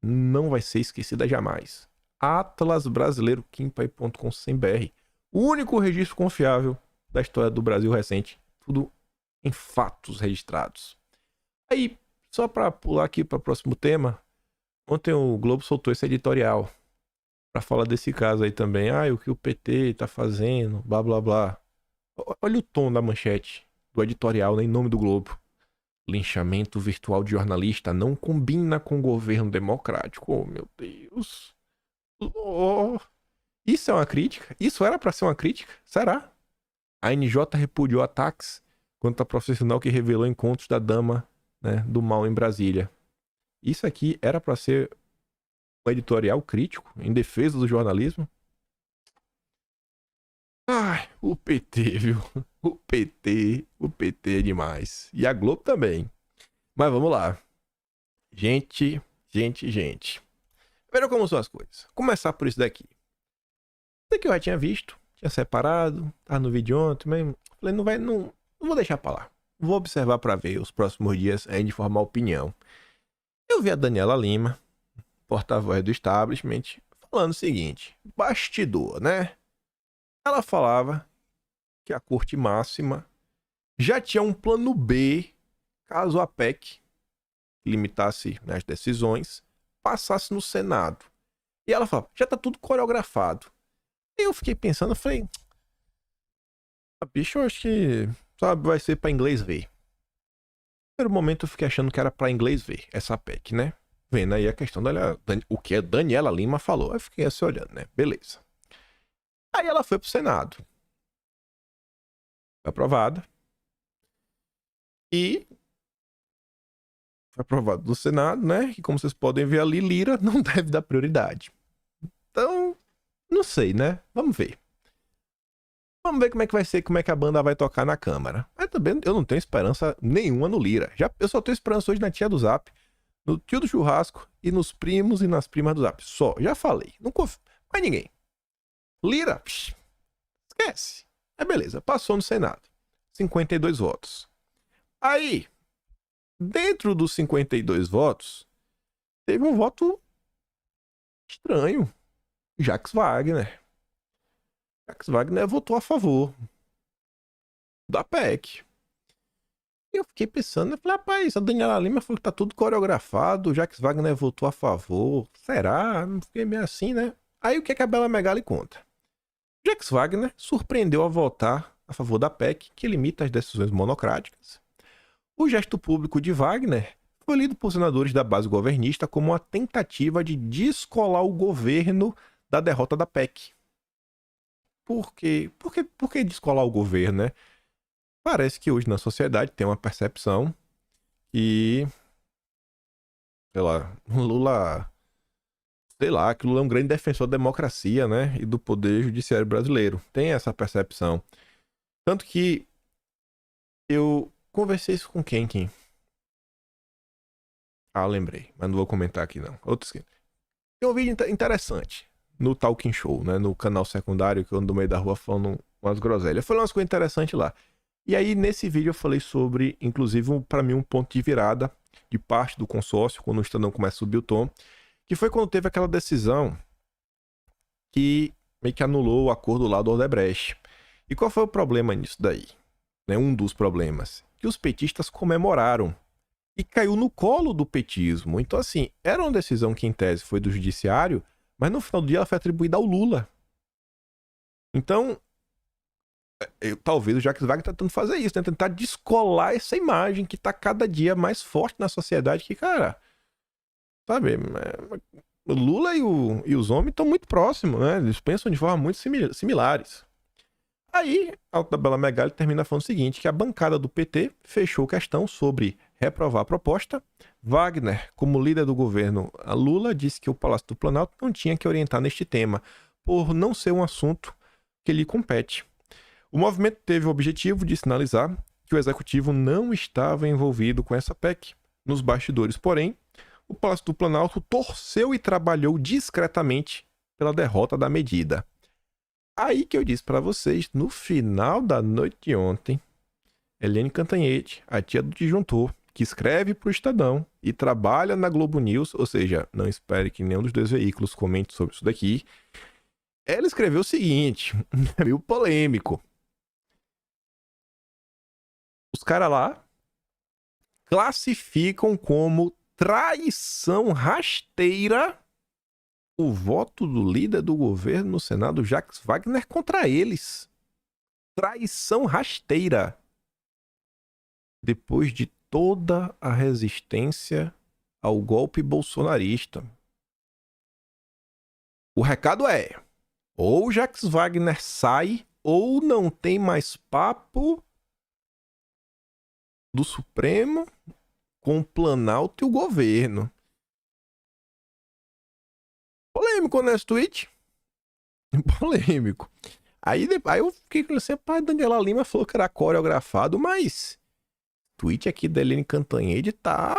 Speaker 1: não vai ser esquecida jamais. atlasbrasileiro.com.br, o único registro confiável da história do Brasil recente. Tudo em fatos registrados. Aí, só para pular aqui para o próximo tema, ontem o Globo soltou esse editorial para falar desse caso aí também. O que o PT tá fazendo, blá blá blá. Olha o tom da manchete do editorial, né, em nome do Globo. Linchamento virtual de jornalista não combina com o governo democrático. Oh, meu Deus. Oh. Isso é uma crítica? Isso era para ser uma crítica? Será? A NJ repudiou ataques contra a profissional que revelou encontros da dama, né, do mal em Brasília. Isso aqui era para ser um editorial crítico em defesa do jornalismo? O PT, viu? O PT é demais. E a Globo também. Mas vamos lá. Gente. Veja como são as coisas. Vou começar por isso daqui. Isso daqui eu já tinha visto, tinha separado, tava no vídeo ontem, mas falei, não vou deixar pra lá. Vou observar pra ver os próximos dias antes de formar opinião. Eu vi a Daniela Lima, porta-voz do establishment, falando o seguinte, bastidor, né? Ela falava que a Corte Máxima já tinha um plano B caso a PEC limitasse as decisões, passasse no Senado. E ela falava, já tá tudo coreografado. E eu fiquei pensando, eu falei, bicho, eu acho que vai ser pra inglês ver. No primeiro momento eu fiquei achando que era pra inglês ver essa PEC, né? Vendo aí a questão o que a Daniela Lima falou. Eu fiquei assim olhando, né? Beleza. Aí ela foi pro Senado. Foi aprovada. E foi aprovado no Senado, né? E como vocês podem ver ali, Lira não deve dar prioridade. Então, não sei, né? Vamos ver. Vamos ver como é que vai ser, como é que a banda vai tocar na Câmara. Mas também eu não tenho esperança nenhuma no Lira. Eu só tenho esperança hoje na tia do Zap, no tio do churrasco e nos primos e nas primas do Zap. Só, já falei. Não confio mais ninguém. Lira, esquece. Beleza, passou no Senado. 52 votos. Aí, dentro dos 52 votos, teve um voto estranho. Jacques Wagner. Jacques Wagner votou a favor da PEC. E eu fiquei pensando, eu falei, rapaz, a Daniela Lima falou que tá tudo coreografado, o Jacques Wagner votou a favor. Será? Não fiquei meio assim, né? Aí o que é que a Bela Megali conta? Jacques Wagner surpreendeu a votar a favor da PEC, que limita as decisões monocráticas. O gesto público de Wagner foi lido por senadores da base governista como uma tentativa de descolar o governo da derrota da PEC. Por quê? Por que descolar o governo, né? Parece que hoje na sociedade tem uma percepção que, sei lá, Lula que Lula é um grande defensor da democracia, né? E do poder judiciário brasileiro. Tem essa percepção. Tanto que eu conversei isso com quem? Lembrei, mas não vou comentar aqui não. Tem um vídeo interessante no Talking Show, né? No canal secundário, que eu ando no meio da rua falando umas groselhas. Eu falei umas coisas interessantes lá. E aí, nesse vídeo, eu falei sobre, inclusive, para mim, um ponto de virada de parte do consórcio, quando o Estadão começa a subir o tom, que foi quando teve aquela decisão que meio que anulou o acordo lá do Odebrecht. E qual foi o problema nisso daí? Um dos problemas. Que os petistas comemoraram. E caiu no colo do petismo. Então, assim, era uma decisão que, em tese, foi do judiciário, mas no final do dia ela foi atribuída ao Lula. Então, talvez o Jacques Wagner está tentando fazer isso, né? Tentar descolar essa imagem que está cada dia mais forte na sociedade, que, cara, sabe, o Lula e os homens estão muito próximos, né? Eles pensam de forma muito similares. Aí, a tabela Megali termina falando o seguinte, que a bancada do PT fechou questão sobre reprovar a proposta. Wagner, como líder do governo Lula, disse que o Palácio do Planalto não tinha que orientar neste tema, por não ser um assunto que lhe compete. O movimento teve o objetivo de sinalizar que o executivo não estava envolvido com essa PEC. Nos bastidores, porém, o Palácio do Planalto torceu e trabalhou discretamente pela derrota da medida. Aí que eu disse para vocês, no final da noite de ontem, Helene Cantanhede, a tia do disjuntor, que escreve para o Estadão e trabalha na Globo News, ou seja, não espere que nenhum dos dois veículos comente sobre isso daqui, ela escreveu o seguinte, meio polêmico. Os caras lá classificam como traição rasteira o voto do líder do governo no Senado, Jacques Wagner, contra eles. Traição rasteira. Depois de toda a resistência ao golpe bolsonarista. O recado é, ou Jacques Wagner sai, ou não tem mais papo do Supremo com o Planalto e o governo. Polêmico nesse tweet. Polêmico. Aí eu fiquei assim, pai, Daniela Lima falou que era coreografado, mas o tweet aqui da Helene Cantanhede tá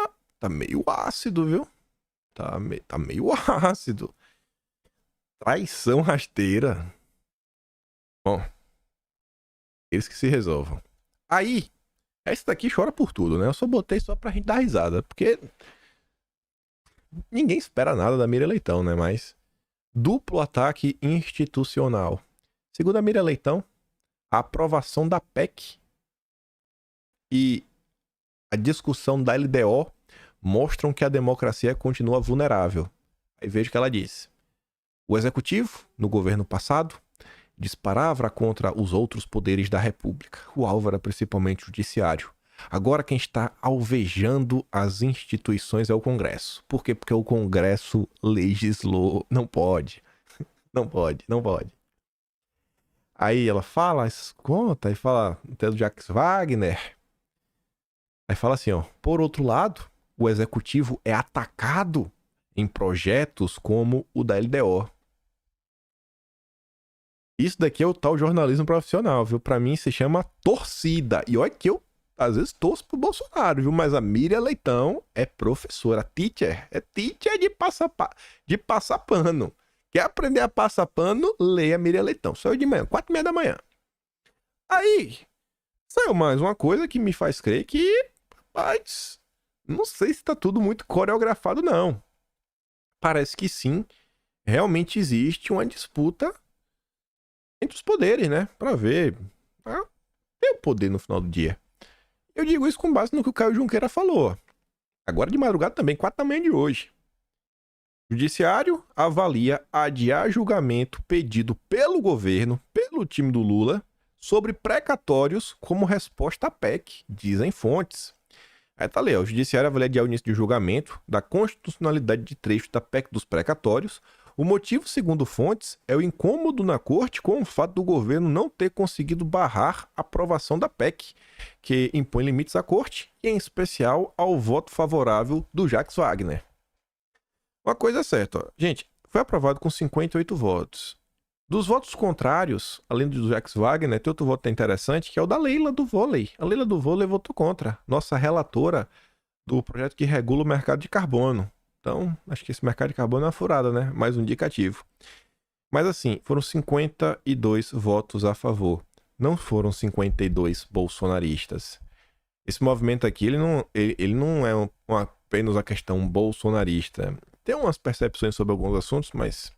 Speaker 1: meio ácido, viu? Tá meio ácido. Traição rasteira. Bom, eles que se resolvam. Aí, esse daqui chora por tudo, né? Eu só botei só pra gente dar risada, porque ninguém espera nada da Miriam Leitão, né? Mas duplo ataque institucional. Segundo a Miriam Leitão, a aprovação da PEC e a discussão da LDO mostram que a democracia continua vulnerável. Aí veja o que ela disse. O executivo, no governo passado, disparava contra os outros poderes da República. O alvo era principalmente o judiciário. Agora quem está alvejando as instituições é o Congresso. Por quê? Porque o Congresso legislou. Não pode. Não pode. Aí ela fala, conta, e fala até do Jacques Wagner. Aí fala assim, ó. Por outro lado, o executivo é atacado em projetos como o da LDO. Isso daqui é o tal jornalismo profissional, viu? Pra mim se chama torcida. E olha que eu às vezes torço pro Bolsonaro, viu? Mas a Miriam Leitão é professora, teacher. É teacher de passar pano. Quer aprender a passar pano? Leia a Miriam Leitão. Saiu de manhã, 4h30 da manhã. Aí, saiu mais uma coisa que me faz crer que, rapaz, não sei se tá tudo muito coreografado, não. Parece que sim, realmente existe uma disputa entre os poderes, né? Pra ver. Tem o poder no final do dia. Eu digo isso com base no que o Caio Junqueira falou. Agora de madrugada também, 4h de hoje. O judiciário avalia adiar julgamento pedido pelo governo, pelo time do Lula, sobre precatórios como resposta à PEC, dizem fontes. Aí tá ali, ó, o judiciário avalia adiar o início de julgamento da constitucionalidade de trecho da PEC dos precatórios. O motivo, segundo fontes, é o incômodo na corte com o fato do governo não ter conseguido barrar a aprovação da PEC, que impõe limites à corte, e em especial ao voto favorável do Jacques Wagner. Uma coisa é certa, ó. Gente, foi aprovado com 58 votos. Dos votos contrários, além do Jacques Wagner, tem outro voto interessante, que é o da Leila do Vôlei. A Leila do Vôlei votou contra, nossa relatora do projeto que regula o mercado de carbono. Então, acho que esse mercado de carbono é uma furada, né? Mais um indicativo. Mas assim, foram 52 votos a favor. Não foram 52 bolsonaristas. Esse movimento aqui, ele não é apenas a questão bolsonarista. Tem umas percepções sobre alguns assuntos, mas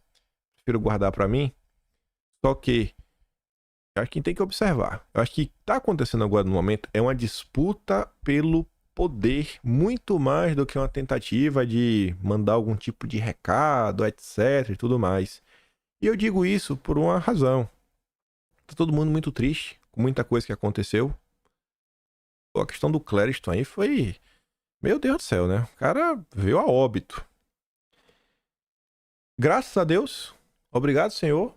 Speaker 1: prefiro guardar pra mim. Só que eu acho que tem que observar. Eu acho que tá acontecendo agora no momento é uma disputa pelo poder, muito mais do que uma tentativa de mandar algum tipo de recado, etc e tudo mais. E eu digo isso por uma razão. Tá todo mundo muito triste com muita coisa que aconteceu. Pô, a questão do Clériston aí foi... Meu Deus do céu, né? O cara veio a óbito. Graças a Deus. Obrigado, Senhor.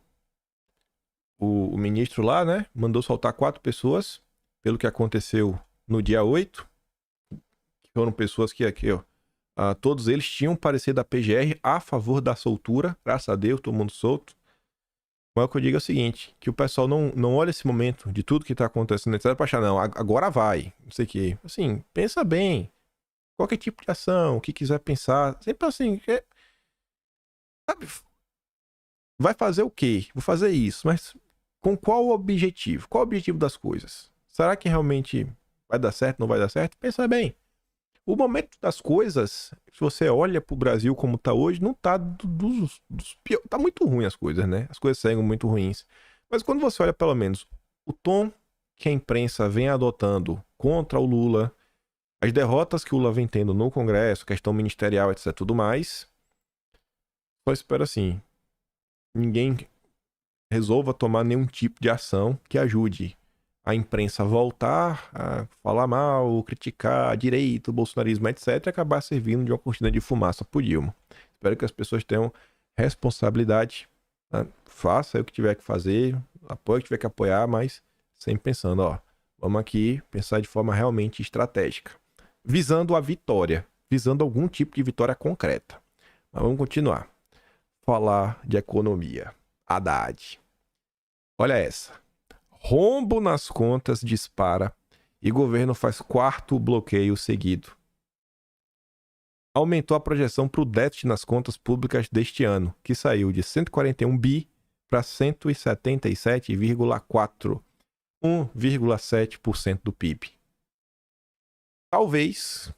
Speaker 1: O ministro lá, né? Mandou soltar 4 pessoas. Pelo que aconteceu no dia 8. Que foram pessoas que aqui, ó. Todos eles tinham parecer da PGR a favor da soltura. Graças a Deus, todo mundo solto. Mas o que eu digo é o seguinte, que o pessoal não olha esse momento de tudo que tá acontecendo, etc, pra achar, não, agora vai, não sei o quê. Assim, pensa bem. Qualquer tipo de ação, o que quiser pensar, sempre assim, sabe, vai fazer o quê? Vou fazer isso, mas com qual objetivo? Qual o objetivo das coisas? Será que realmente vai dar certo, não vai dar certo? Pensa bem. O momento das coisas, se você olha pro Brasil como tá hoje, não tá dos piores. Tá muito ruim as coisas, né? As coisas seguem muito ruins. Mas quando você olha, pelo menos, o tom que a imprensa vem adotando contra o Lula, as derrotas que o Lula vem tendo no Congresso, questão ministerial, etc, tudo mais, só espero assim, ninguém resolva tomar nenhum tipo de ação que ajude a imprensa voltar a falar mal, criticar a direita, o bolsonarismo, etc, e acabar servindo de uma cortina de fumaça pro Dilma. Espero que as pessoas tenham responsabilidade, né? Faça o que tiver que fazer, apoie o que tiver que apoiar, mas sempre pensando, ó, vamos aqui pensar de forma realmente estratégica, visando a vitória, visando algum tipo de vitória concreta. Mas vamos continuar. Falar de economia. Haddad. Olha essa. Rombo nas contas dispara e governo faz 4º bloqueio seguido. Aumentou a projeção para o déficit nas contas públicas deste ano, que saiu de 141 bi para 177,4, 1,7% do PIB. Talvez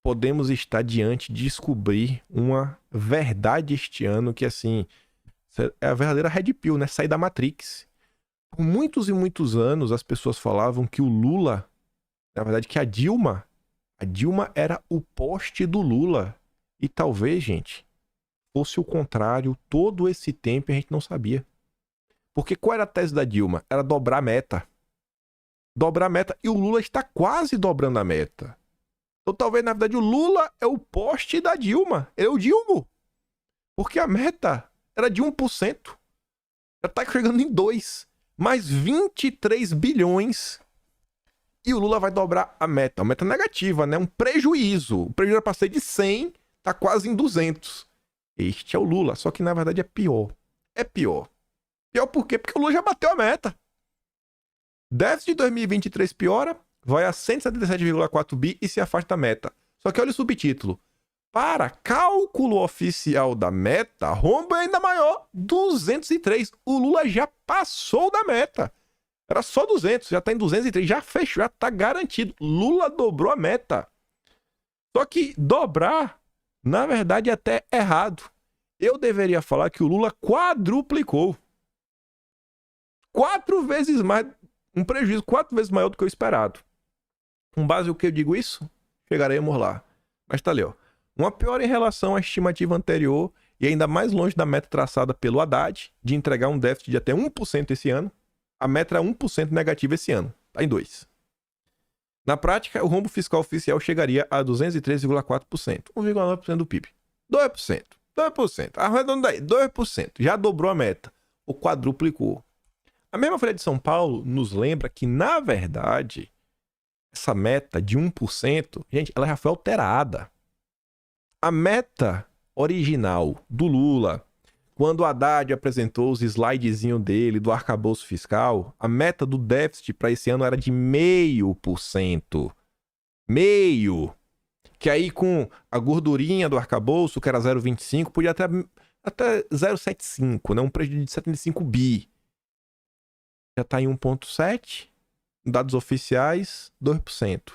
Speaker 1: podemos estar diante de descobrir uma verdade este ano que, assim, é a verdadeira Red Pill, né? Sair da Matrix. Por muitos e muitos anos, as pessoas falavam que o Lula, na verdade, que a Dilma era o poste do Lula. E talvez, gente, fosse o contrário todo esse tempo e a gente não sabia. Porque qual era a tese da Dilma? Era dobrar a meta. Dobrar a meta. E o Lula está quase dobrando a meta. Então talvez, na verdade, o Lula é o poste da Dilma. Ele é o Dilma. Porque a meta era de 1%. Já está chegando em 2%. Mais 23 bilhões e o Lula vai dobrar a meta. A meta negativa, né? Um prejuízo. O prejuízo era para ser de 100, tá quase em 200. Este é o Lula, só que na verdade é pior. É pior. Pior por quê? Porque o Lula já bateu a meta. Déficit de 2023 piora, vai a 177,4 bi e se afasta da meta. Só que olha o subtítulo. Para cálculo oficial da meta, rombo é ainda maior, 203. O Lula já passou da meta. Era só 200, já tá em 203, já fechou, já tá garantido. Lula dobrou a meta. Só que dobrar, na verdade, é até errado. Eu deveria falar que o Lula quadruplicou. 4 vezes mais, um prejuízo 4 vezes maior do que o esperado. Com base no que eu digo isso, chegaremos lá. Mas tá ali, ó. Uma piora em relação à estimativa anterior e ainda mais longe da meta traçada pelo Haddad de entregar um déficit de até 1% esse ano. A meta é 1% negativa esse ano. Tá em 2%. Na prática, o rombo fiscal oficial chegaria a 203,4%. 1,9% do PIB. 2%. 2%. Arredonda aí. 2%. Já dobrou a meta. Ou quadruplicou. A mesma Folha de São Paulo nos lembra que, na verdade, essa meta de 1%, gente, ela já foi alterada. A meta original do Lula, quando o Haddad apresentou os slidezinhos dele do arcabouço fiscal, a meta do déficit para esse ano era de 0,5%. Meio. Que aí com a gordurinha do arcabouço, que era 0,25, podia até 0,75, né? Um prejuízo de 75 bi. Já está em 1,7%. Dados oficiais, 2%.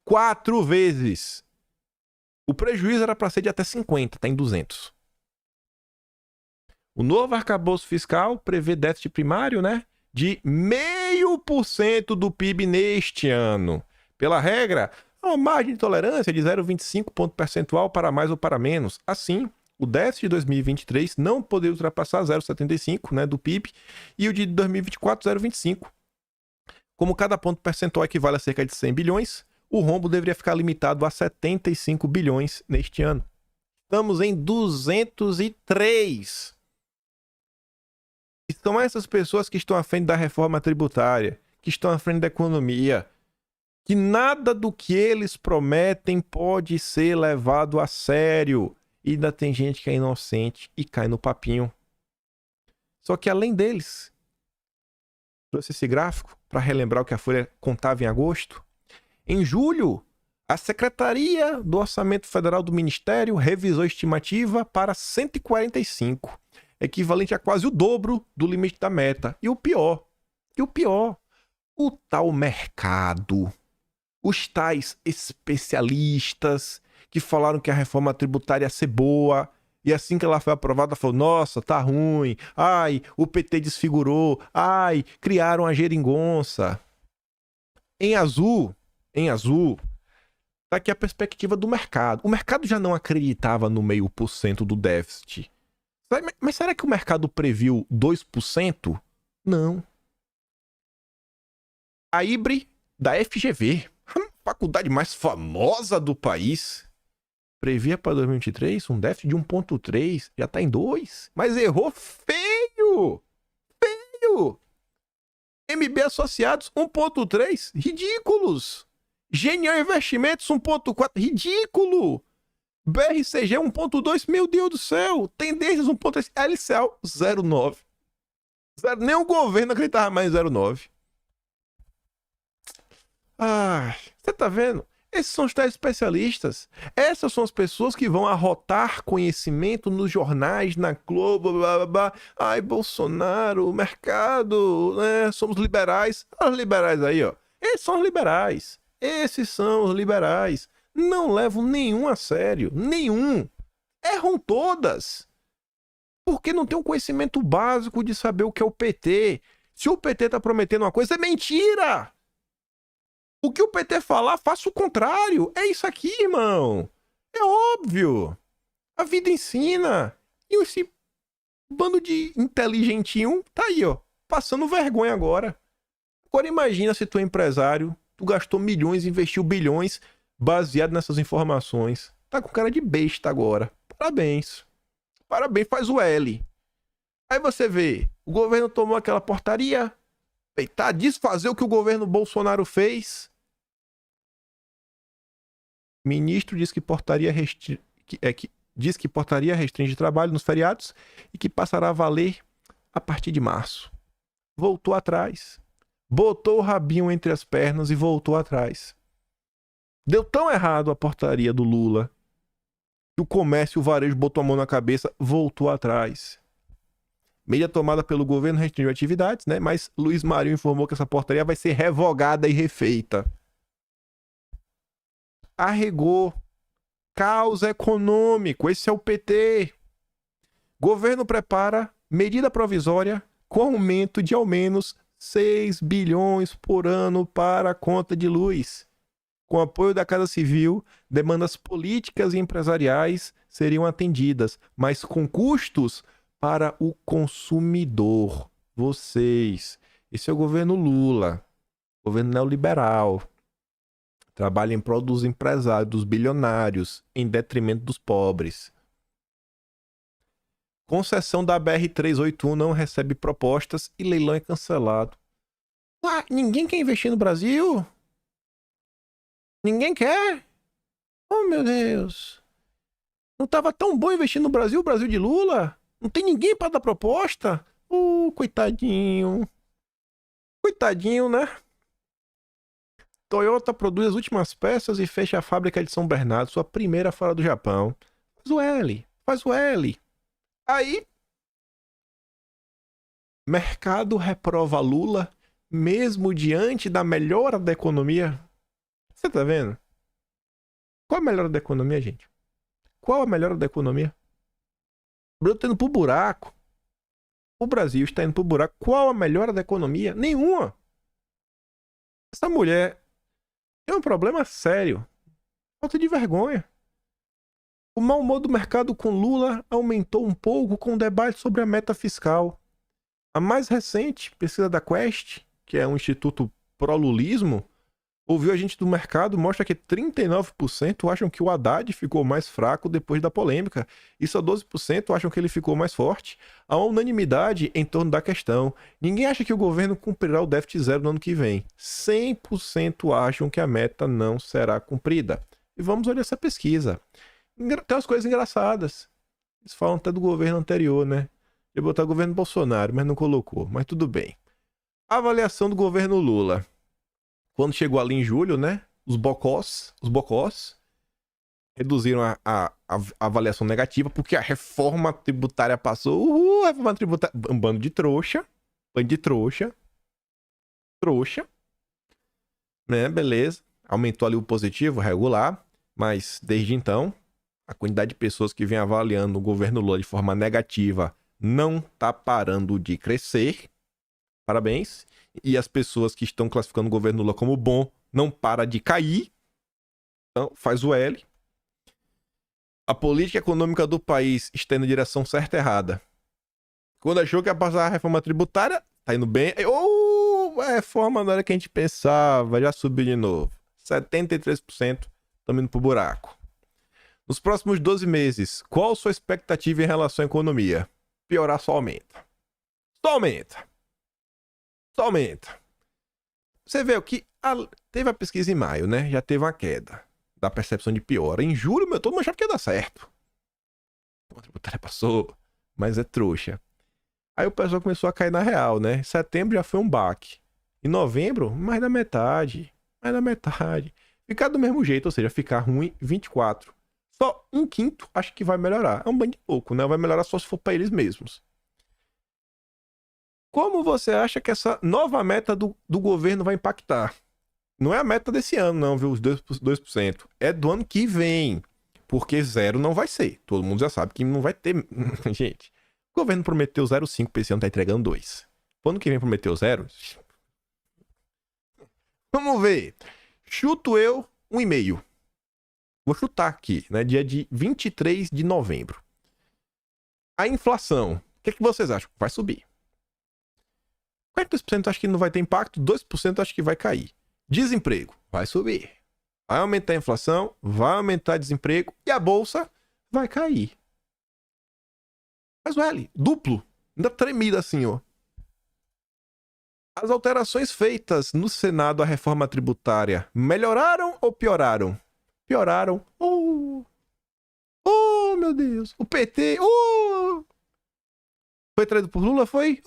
Speaker 1: 4 vezes. O prejuízo era para ser de até 50, tá em 200. O novo arcabouço fiscal prevê déficit primário, né, de 0,5% do PIB neste ano. Pela regra, há uma margem de tolerância de 0,25 ponto percentual para mais ou para menos. Assim, o déficit de 2023 não poderia ultrapassar 0,75, né, do PIB e o de 2024, 0,25. Como cada ponto percentual equivale a cerca de 100 bilhões, o rombo deveria ficar limitado a 75 bilhões neste ano. Estamos em 203. E são essas pessoas que estão à frente da reforma tributária, que estão à frente da economia, que nada do que eles prometem pode ser levado a sério. E ainda tem gente que é inocente e cai no papinho. Só que além deles, trouxe esse gráfico para relembrar o que a Folha contava em agosto. Em julho, a Secretaria do Orçamento Federal do Ministério revisou a estimativa para 145, equivalente a quase o dobro do limite da meta. E o pior, o tal mercado, os tais especialistas que falaram que a reforma tributária ia ser boa, e assim que ela foi aprovada, falou, nossa, tá ruim, ai, o PT desfigurou, ai, criaram a geringonça. Em azul, tá aqui a perspectiva do mercado. O mercado já não acreditava no 0,5% do déficit. Mas será que o mercado previu 2%? Não. A IBRE da FGV, a faculdade mais famosa do país, previa para 2023 um déficit de 1,3, já está em 2, mas errou feio! MB Associados, 1,3, ridículos! Genial Investimentos, 1,4, ridículo! BRCG, 1,2, meu Deus do céu! Tendências, 1,3, LCL, 0,9. Nem o governo acreditava mais em 0,9. Você tá vendo? Esses são os tais especialistas. Essas são as pessoas que vão arrotar conhecimento nos jornais, na Globo, blá, blá, blá. Ai, Bolsonaro, mercado, né? Somos liberais. Olha os liberais aí, ó. Esses são os liberais. Esses são os liberais. Não levam nenhum a sério. Nenhum. Erram todas. Porque não tem um conhecimento básico de saber o que é o PT. Se o PT tá prometendo uma coisa, é mentira! O que o PT falar, faça o contrário. É isso aqui, irmão. É óbvio. A vida ensina. E esse bando de inteligentinho tá aí, ó. Passando vergonha agora. Agora imagina se tu é empresário, tu gastou milhões, investiu bilhões, baseado nessas informações. Tá com cara de besta agora. Parabéns. Parabéns, faz o L. Aí você vê, o governo tomou aquela portaria, tentar desfazer o que o governo Bolsonaro fez. O ministro diz que portaria restringe trabalho nos feriados e que passará a valer a partir de março. Voltou atrás. Botou o rabinho entre as pernas e voltou atrás. Deu tão errado a portaria do Lula que o comércio e o varejo botou a mão na cabeça, voltou atrás. Medida tomada pelo governo restringiu atividades, né? Mas Luiz Marinho informou que essa portaria vai ser revogada e refeita. Arregou. Caos econômico. Esse é o PT. Governo prepara medida provisória com aumento de ao menos 6 bilhões por ano para a conta de luz. Com apoio da Casa Civil, demandas políticas e empresariais seriam atendidas, mas com custos para o consumidor. Vocês. Esse é o governo Lula. Governo neoliberal. Trabalha em prol dos empresários, dos bilionários, em detrimento dos pobres. Concessão da BR-381 não recebe propostas e leilão é cancelado. Ué, ninguém quer investir no Brasil? Ninguém quer? Oh, meu Deus. Não estava tão bom investir no Brasil, o Brasil de Lula? Não tem ninguém para dar proposta? Coitadinho. Coitadinho, né? Toyota produz as últimas peças e fecha a fábrica de São Bernardo, sua primeira fora do Japão. Faz o L. Aí, mercado reprova Lula, mesmo diante da melhora da economia. Você tá vendo? Qual a melhora da economia, gente? Qual a melhora da economia? O Brasil tá indo pro buraco. O Brasil está indo pro buraco. Qual a melhora da economia? Nenhuma. Essa mulher tem um problema sério. Falta de vergonha. O mau humor do mercado com Lula aumentou um pouco com o debate sobre a meta fiscal. A mais recente pesquisa da Quest, que é um instituto pró-lulismo, ouviu a gente do mercado, mostra que 39% acham que o Haddad ficou mais fraco depois da polêmica, e só 12% acham que ele ficou mais forte. Há uma unanimidade em torno da questão. Ninguém acha que o governo cumprirá o déficit zero no ano que vem. 100% acham que a meta não será cumprida. E vamos olhar essa pesquisa. Tem umas coisas engraçadas. Eles falam até do governo anterior, né? Ia botar o governo Bolsonaro, mas não colocou. Mas tudo bem. Avaliação do governo Lula. Quando chegou ali em julho, né? Os bocós reduziram a avaliação negativa porque a reforma tributária passou. A reforma tributária. Um bando de trouxa. Trouxa. Né? Beleza. Aumentou ali o positivo, regular. Mas desde então, a quantidade de pessoas que vem avaliando o governo Lula de forma negativa não tá parando de crescer. Parabéns. E as pessoas que estão classificando o governo Lula como bom não para de cair. Então, faz o L. A política econômica do país está indo na direção certa e errada. Quando achou que ia passar a reforma tributária, tá indo bem. A reforma na hora que a gente pensava, já subiu de novo. 73% estamos indo pro buraco. Nos próximos 12 meses, qual a sua expectativa em relação à economia? Piorar só aumenta. Só aumenta. Você vê o que teve a pesquisa em maio, né? Já teve uma queda da percepção de piora. Em julho, todo mundo achava que ia dar certo. A tributária passou, mas é trouxa. Aí o pessoal começou a cair na real, né? Setembro já foi um baque. Em novembro, mais da metade. Ficar do mesmo jeito, ou seja, ficar ruim 24. Só um quinto acho que vai melhorar. É um bando de pouco, né? Vai melhorar só se for para eles mesmos. Como você acha que essa nova meta do governo vai impactar? Não é a meta desse ano, não, viu? Os 2%. É do ano que vem. Porque zero não vai ser. Todo mundo já sabe que não vai ter. Gente, o governo prometeu 0,5 para esse ano, tá entregando 2. Ano que vem prometeu 0? Vamos ver. Chuto eu 1,5. Vou chutar aqui, né? Dia de 23 de novembro. A inflação. O que vocês acham? Vai subir. 42% acho que não vai ter impacto, 2% acho que vai cair. Desemprego, vai subir. Vai aumentar a inflação, vai aumentar o desemprego e a bolsa vai cair. Mas o L, duplo, ainda tremida assim, ó. As alterações feitas no Senado à reforma tributária melhoraram ou pioraram? Pioraram. Oh, meu Deus. O PT, foi traído por Lula, foi?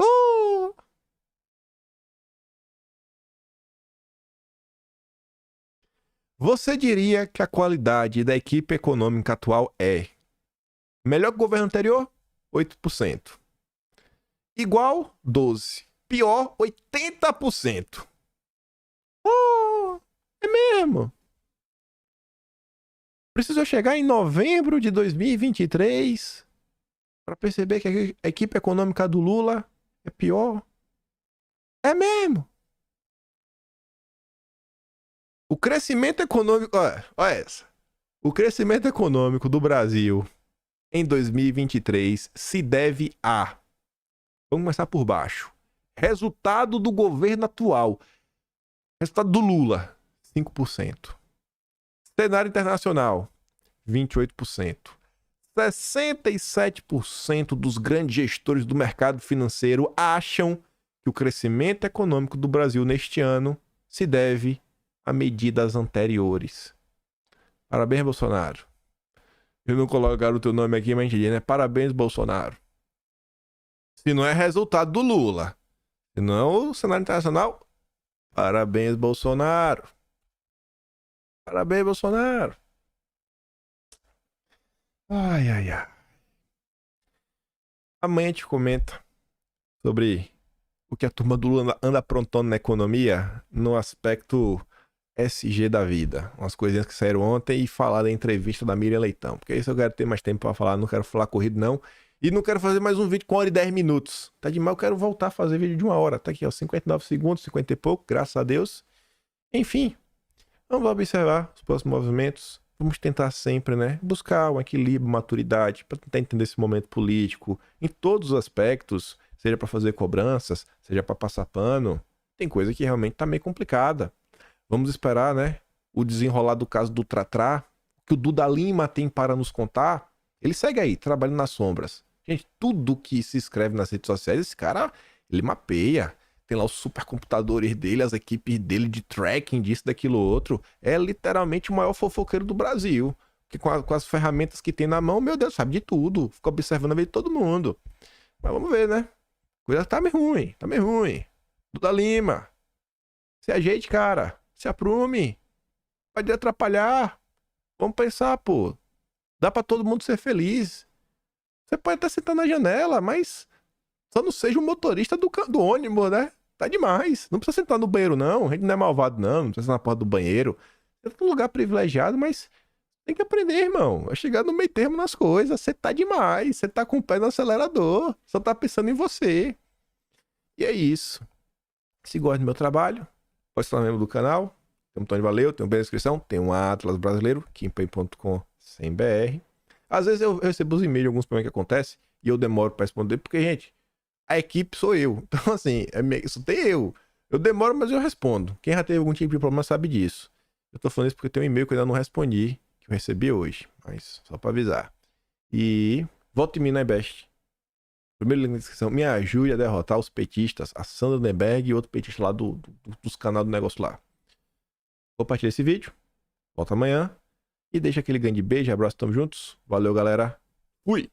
Speaker 1: Você diria que a qualidade da equipe econômica atual é melhor que o governo anterior? 8%. Igual? 12%. Pior? 80%. É mesmo? Preciso chegar em novembro de 2023 para perceber que a equipe econômica do Lula é pior? É mesmo? O crescimento econômico... Olha essa. O crescimento econômico do Brasil em 2023 se deve a... Vamos começar por baixo. Resultado do governo atual. Resultado do Lula, 5%. Cenário internacional, 28%. 67% dos grandes gestores do mercado financeiro acham que o crescimento econômico do Brasil neste ano se deve a medidas anteriores. Parabéns, Bolsonaro. Eu não colocaram o teu nome aqui, mas entendi, né? Parabéns, Bolsonaro. Se não é resultado do Lula, se não é o cenário internacional, parabéns, Bolsonaro. Parabéns, Bolsonaro. Ai. Amanhã a gente comenta sobre o que a turma do Lula anda aprontando na economia no aspecto SG da vida. Umas coisinhas que saíram ontem e falar da entrevista da Miriam Leitão. Porque isso eu quero ter mais tempo para falar, não quero falar corrido não. E não quero fazer mais um vídeo com 1 hora e 10 minutos. Tá demais, eu quero voltar a fazer vídeo de 1 hora. Tá aqui, ó, 59 segundos, 50 e pouco, graças a Deus. Enfim, vamos observar os próximos movimentos. Vamos tentar sempre, né, buscar um equilíbrio, maturidade, para tentar entender esse momento político em todos os aspectos, seja para fazer cobranças, seja para passar pano. Tem coisa que realmente tá meio complicada. Vamos esperar, né, o desenrolar do caso do Tratrá, que o Duda Lima tem para nos contar. Ele segue aí, trabalhando nas sombras. Gente, tudo que se escreve nas redes sociais, esse cara, ele mapeia. Tem lá os supercomputadores dele, as equipes dele de tracking, disso, daquilo, outro. É literalmente o maior fofoqueiro do Brasil. Porque com as ferramentas que tem na mão, meu Deus, sabe de tudo. Fica observando a vida de todo mundo. Mas vamos ver, né? A coisa tá meio ruim, tá meio ruim. Duda Lima, se ajeite, cara. Se aprume. Pode atrapalhar. Vamos pensar, pô. Dá pra todo mundo ser feliz. Você pode até sentar na janela, mas só não seja o motorista do ônibus, né? Tá demais. Não precisa sentar no banheiro, não. A gente não é malvado, não. Não precisa sentar na porta do banheiro. Você tá num lugar privilegiado, mas tem que aprender, irmão. A chegar no meio termo nas coisas. Você tá demais. Você tá com o pé no acelerador. Só tá pensando em você. E é isso. Se gosta do meu trabalho, pode se tornar membro do canal. Tem um botão de valeu, tem um bem na descrição. Tem um Atlas Brasileiro, kimpay.com/br. Às vezes eu recebo os e-mails de alguns problemas que acontecem e eu demoro pra responder, porque, gente, a equipe sou eu. Então, assim, só tem eu. Eu demoro, mas eu respondo. Quem já teve algum tipo de problema sabe disso. Eu tô falando isso porque tem um e-mail que eu ainda não respondi, que eu recebi hoje. Mas só pra avisar. E vote em mim na Ibest. Primeiro link na descrição. Me ajude a derrotar os petistas. A Sandra Nenberg e outro petista lá dos canais do negócio lá. Compartilha esse vídeo. Volta amanhã. E deixa aquele grande beijo. Abraço, tamo juntos. Valeu, galera. Fui!